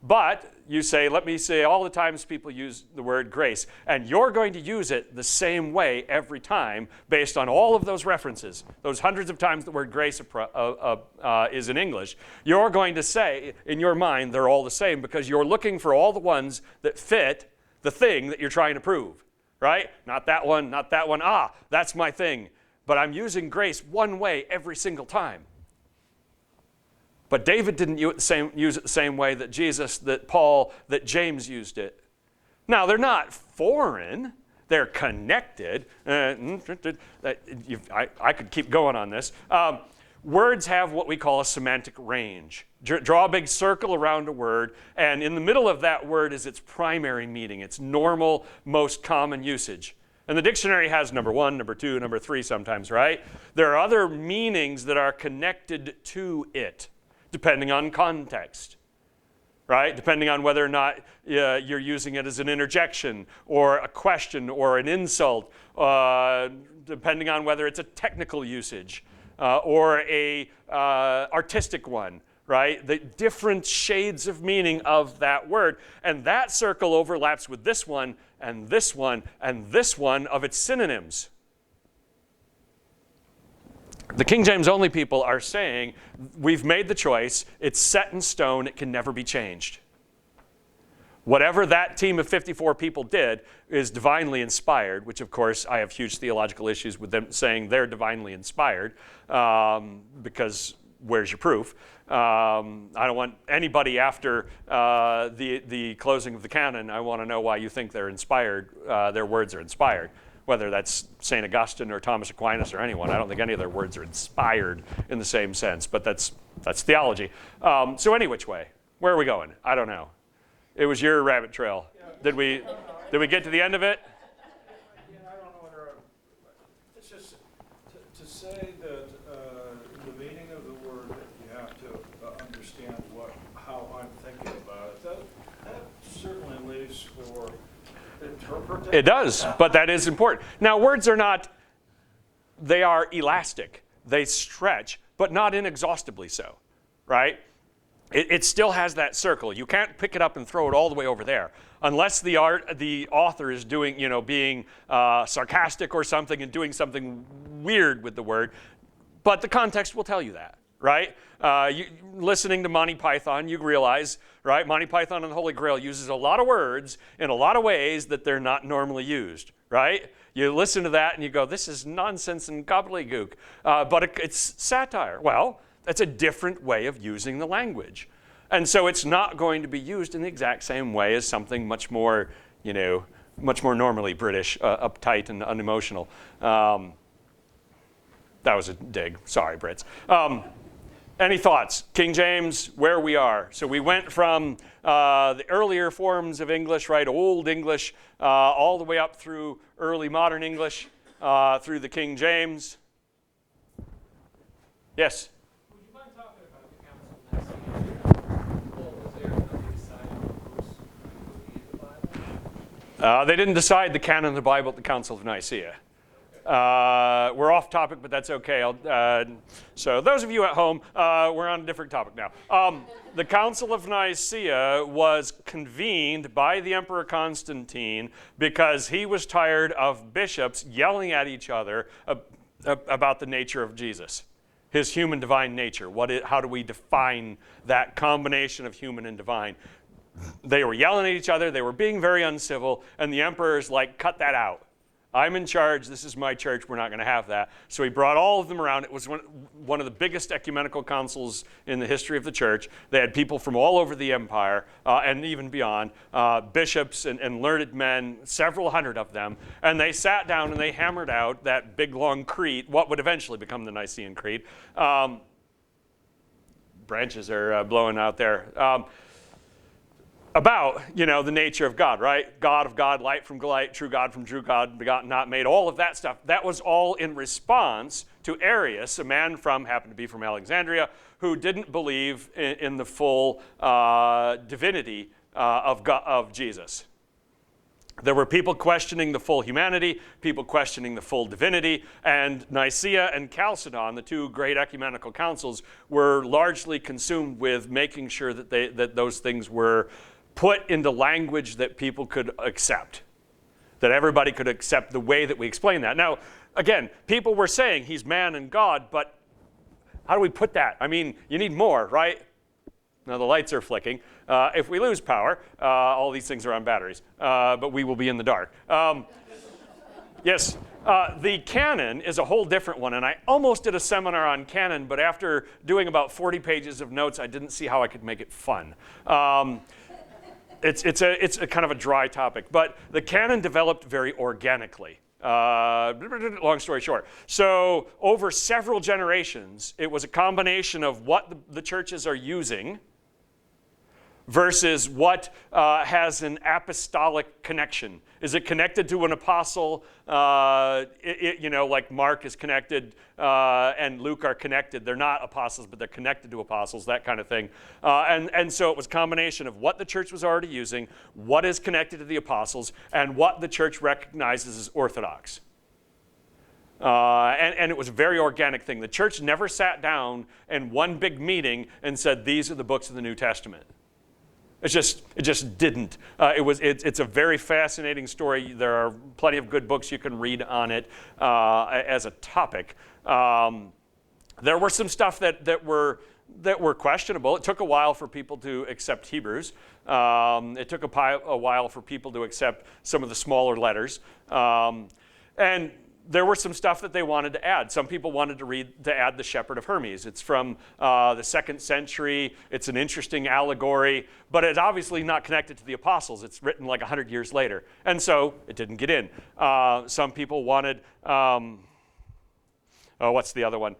But you say, let me say all the times people use the word grace, and you're going to use it the same way every time based on all of those references, those hundreds of times the word grace is in English. You're going to say, in your mind, they're all the same because you're looking for all the ones that fit the thing that you're trying to prove, right? Not that one, not that one. That's my thing. But I'm using grace one way every single time. But David didn't use it the same way that Jesus, that Paul, that James used it. Now, they're not foreign. They're connected. I could keep going on this. Words have what we call a semantic range. Draw a big circle around a word, and in the middle of that word is its primary meaning, its normal, most common usage. And the dictionary has number 1, number 2, number 3 sometimes, right? There are other meanings that are connected to it, depending on context, right? Depending on whether or not you're using it as an interjection or a question or an insult, depending on whether it's a technical usage or a artistic one, right? The different shades of meaning of that word. And that circle overlaps with this one and this one and this one of its synonyms. The King James only people are saying, we've made the choice, it's set in stone, it can never be changed. Whatever that team of 54 people did is divinely inspired, which of course I have huge theological issues with them saying they're divinely inspired, because where's your proof? I don't want anybody after the closing of the canon, I want to know why you think they're inspired, their words are inspired. Whether that's St. Augustine or Thomas Aquinas or anyone. I don't think any of their words are inspired in the same sense, but that's theology. So any which way, where are we going? I don't know. It was your rabbit trail. Did we get to the end of it? Yeah, I don't know whether it's just to say that the meaning of the word that you have to understand how I'm thinking about it. That certainly leaves for interpret It does, but that is important. Now, words are not, they are elastic. They stretch, but not inexhaustibly so, right? It still has that circle. You can't pick it up and throw it all the way over there, unless the author is doing, being sarcastic or something and doing something weird with the word. But the context will tell you that, right? Listening to Monty Python, you realize, right? Monty Python and the Holy Grail uses a lot of words in a lot of ways that they're not normally used, right? You listen to that and you go, this is nonsense and gobbledygook, but it's satire. Well, that's a different way of using the language. And so it's not going to be used in the exact same way as something much more, much more normally British, uptight and unemotional. That was a dig. Sorry, Brits. Any thoughts? King James, where we are. So we went from the earlier forms of English, right, Old English, all the way up through early modern English, through the King James. Yes? Would you mind talking about the Council of Nicaea? What was there when they decided who's in the Bible? They didn't decide the canon of the Bible at the Council of Nicaea. We're off topic, but that's okay. So those of you at home, we're on a different topic now. The Council of Nicaea was convened by the Emperor Constantine because he was tired of bishops yelling at each other about the nature of Jesus, his human divine nature. How do we define that combination of human and divine? They were yelling at each other. They were being very uncivil, and the emperor's like, cut that out. I'm in charge. This is my church. We're not going to have that. So he brought all of them around. It was one of the biggest ecumenical councils in the history of the church. They had people from all over the empire and even beyond, bishops and learned men, several hundred of them. And they sat down and they hammered out that big, long creed, what would eventually become the Nicene Creed. Branches are blowing out there. About, the nature of God, right? God of God, light from light, true God from true God, begotten, not made, all of that stuff. That was all in response to Arius, a man happened to be from Alexandria, who didn't believe in the full divinity of Jesus. There were people questioning the full humanity, people questioning the full divinity, and Nicaea and Chalcedon, the two great ecumenical councils, were largely consumed with making sure that those things were put into language that people could accept, that everybody could accept the way that we explain that. Now, again, people were saying he's man and God, but how do we put that? I mean, you need more, right? Now the lights are flicking. If we lose power, all these things are on batteries, but we will be in the dark. Yes, the canon is a whole different one, and I almost did a seminar on canon, but after doing about 40 pages of notes, I didn't see how I could make it fun. It's a kind of a dry topic, but the canon developed very organically. Long story short. So over several generations, it was a combination of what the churches are using versus what has an apostolic connection. Is it connected to an apostle? Like Mark is connected and Luke are connected. They're not apostles, but they're connected to apostles, that kind of thing. And so it was a combination of what the church was already using, what is connected to the apostles, and what the church recognizes as orthodox. And it was a very organic thing. The church never sat down in one big meeting and said, these are the books of the New Testament. It just didn't. It's a very fascinating story. There are plenty of good books you can read on it as a topic. There were some stuff that were questionable. It took a while for people to accept Hebrews. It took a while for people to accept some of the smaller letters. And there were some stuff that they wanted to add. Some people wanted to add the Shepherd of Hermes. It's from the 2nd century. It's an interesting allegory, but it's obviously not connected to the apostles. It's written like 100 years later, and so it didn't get in. Some people wanted, what's the other one?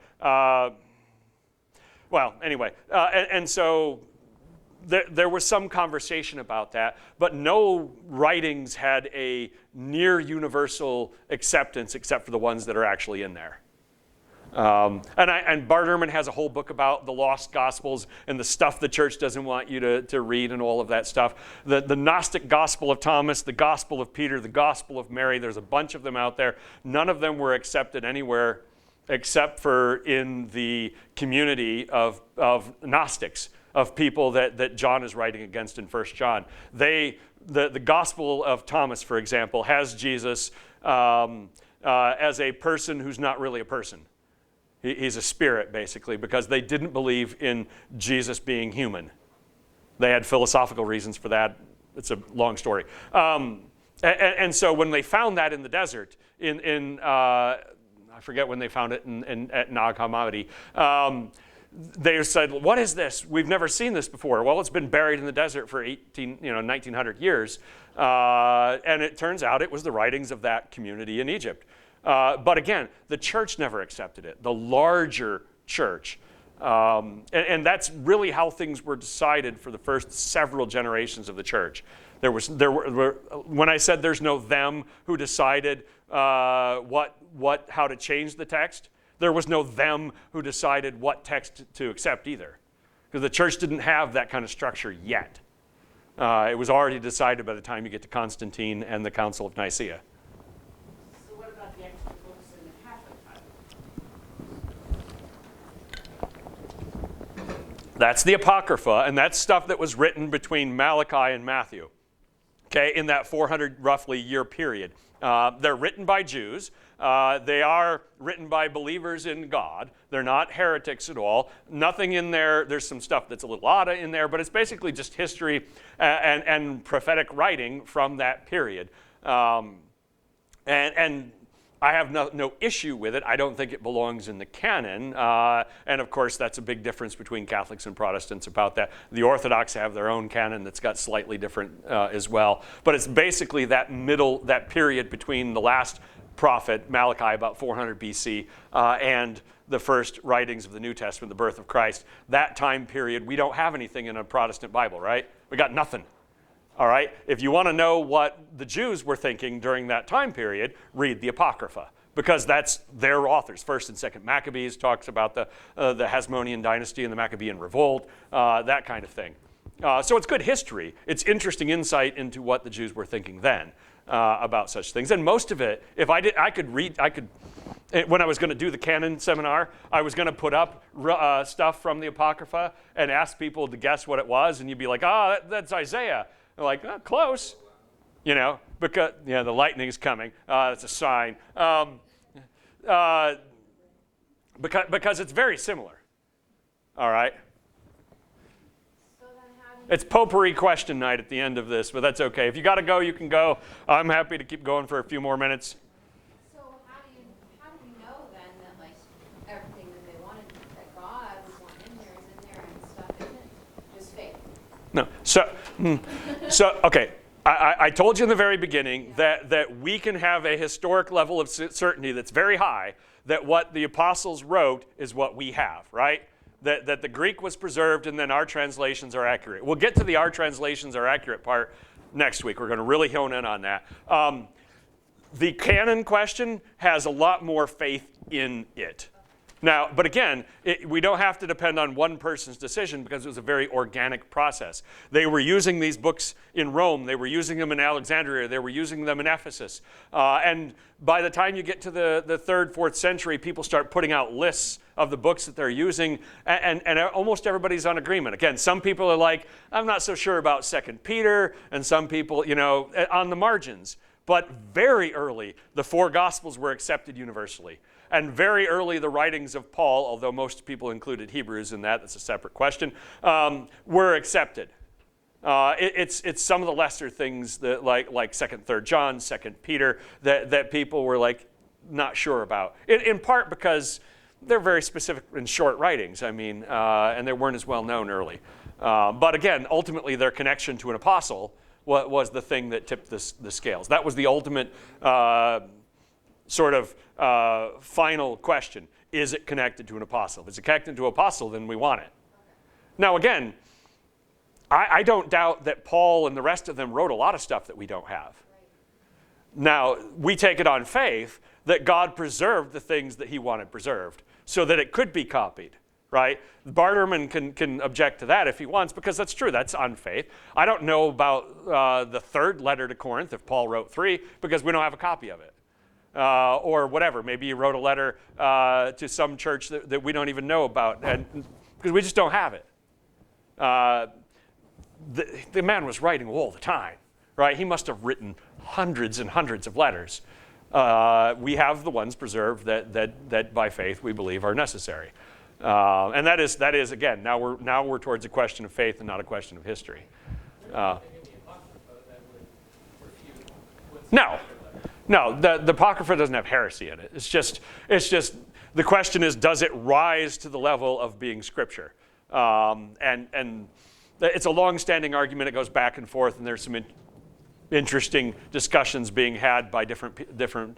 Well, anyway, and so there was some conversation about that, but no writings had a near universal acceptance except for the ones that are actually in there. And Bart Ehrman has a whole book about the lost gospels and the stuff the church doesn't want you to read and all of that stuff. The Gnostic Gospel of Thomas, the Gospel of Peter, the Gospel of Mary, there's a bunch of them out there. None of them were accepted anywhere except for in the community of Gnostics, of people that John is writing against in 1 John. The Gospel of Thomas, for example, has Jesus as a person who's not really a person. He's a spirit, basically, because they didn't believe in Jesus being human. They had philosophical reasons for that. It's a long story. And so when they found that in the desert, I forget when they found it at Nag Hammadi, they said, what is this? We've never seen this before. Well, it's been buried in the desert for 1900 years. And it turns out it was the writings of that community in Egypt. But again, the church never accepted it, the larger church. And that's really how things were decided for the first several generations of the church. When I said there's no them who decided how to change the text, there was no them who decided what text to accept either. Because the church didn't have that kind of structure yet. It was already decided by the time you get to Constantine and the Council of Nicaea. So what about the extra books in the Catholic Bible? That's the Apocrypha, and that's stuff that was written between Malachi and Matthew, okay, in that 400 roughly year period. They're written by Jews. They are written by believers in God. They're not heretics at all. Nothing in there. There's some stuff that's a little odd in there, but it's basically just history and prophetic writing from that period. And I have no issue with it. I don't think it belongs in the canon. And of course, that's a big difference between Catholics and Protestants about that. The Orthodox have their own canon that's got slightly different as well. But it's basically that period between the last prophet, Malachi, about 400 BC, and the first writings of the New Testament, the birth of Christ. That time period, we don't have anything in a Protestant Bible, right? We got nothing. All right? If you want to know what the Jews were thinking during that time period, read the Apocrypha, because that's their authors. 1st and 2nd Maccabees talks about the Hasmonean dynasty and the Maccabean revolt, that kind of thing. So it's good history. It's interesting insight into what the Jews were thinking then about such things. And most of it, if I could when I was going to do the canon seminar, I was going to put up stuff from the Apocrypha and ask people to guess what it was, and you'd be like, that's Isaiah. They're like, close, because the lightning is coming. That's a sign. Because it's very similar. All right. So then how do you, It's potpourri question night at the end of this, but that's okay. If you got to go, you can go. I'm happy to keep going for a few more minutes. So how do you know then that like everything that they wanted that God was wanting in there and stuff isn't just fake? No. So okay. I told you in the very beginning that we can have a historic level of certainty that's very high that what the apostles wrote is what we have, right? That the Greek was preserved and then our translations are accurate. We'll get to the our translations are accurate part next week. We're going to really hone in on that. The canon question has a lot more faith in it. Now, but again, we don't have to depend on one person's decision because it was a very organic process. They were using these books in Rome. They were using them in Alexandria. They were using them in Ephesus. And by the time you get to the 3rd, 4th century, people start putting out lists of the books that they're using, and almost everybody's on agreement. Again, some people are like, I'm not so sure about 2 Peter, and some people, on the margins. But very early, the 4 Gospels were accepted universally. And very early, the writings of Paul, although most people included Hebrews in that's a separate question, were accepted. It's some of the lesser things that like 2nd, 3rd John, 2nd Peter, that people were like not sure about. In part because they're very specific and short writings, and they weren't as well known early. But again, ultimately, their connection to an apostle was the thing that tipped the scales. That was the ultimate final question. Is it connected to an apostle? If it's connected to an apostle, then we want it. Now again, I don't doubt that Paul and the rest of them wrote a lot of stuff that we don't have. Now, we take it on faith that God preserved the things that he wanted preserved so that it could be copied, right? Barterman can object to that if he wants, because that's true. That's unfaith. I don't know about the third letter to Corinth, if Paul wrote 3, because we don't have a copy of it. Or whatever. Maybe he wrote a letter to some church that we don't even know about, and because we just don't have it. The man was writing all the time, right? He must have written hundreds and hundreds of letters. We have the ones preserved that by faith we believe are necessary. And that is again, now we're towards a question of faith and not a question of history. No, the Apocrypha doesn't have heresy in it. It's just the question is, does it rise to the level of being Scripture? And it's a long-standing argument. It goes back and forth, and there's some interesting discussions being had by different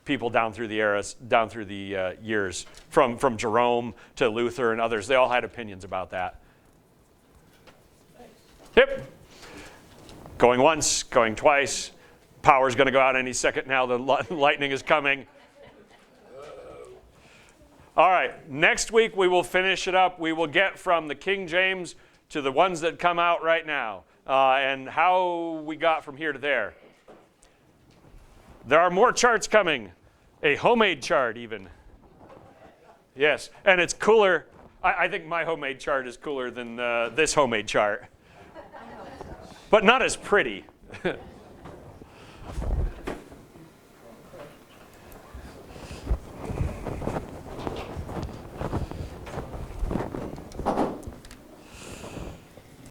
people down through the eras, down through the years, from Jerome to Luther and others. They all had opinions about that. Yep. Going once, going twice. Power's going to go out any second now. The lightning is coming. All right, next week we will finish it up. We will get from the King James to the ones that come out right now, and how we got from here to there. There are more charts coming, a homemade chart even. Yes, and it's cooler. I think my homemade chart is cooler than this homemade chart, but not as pretty.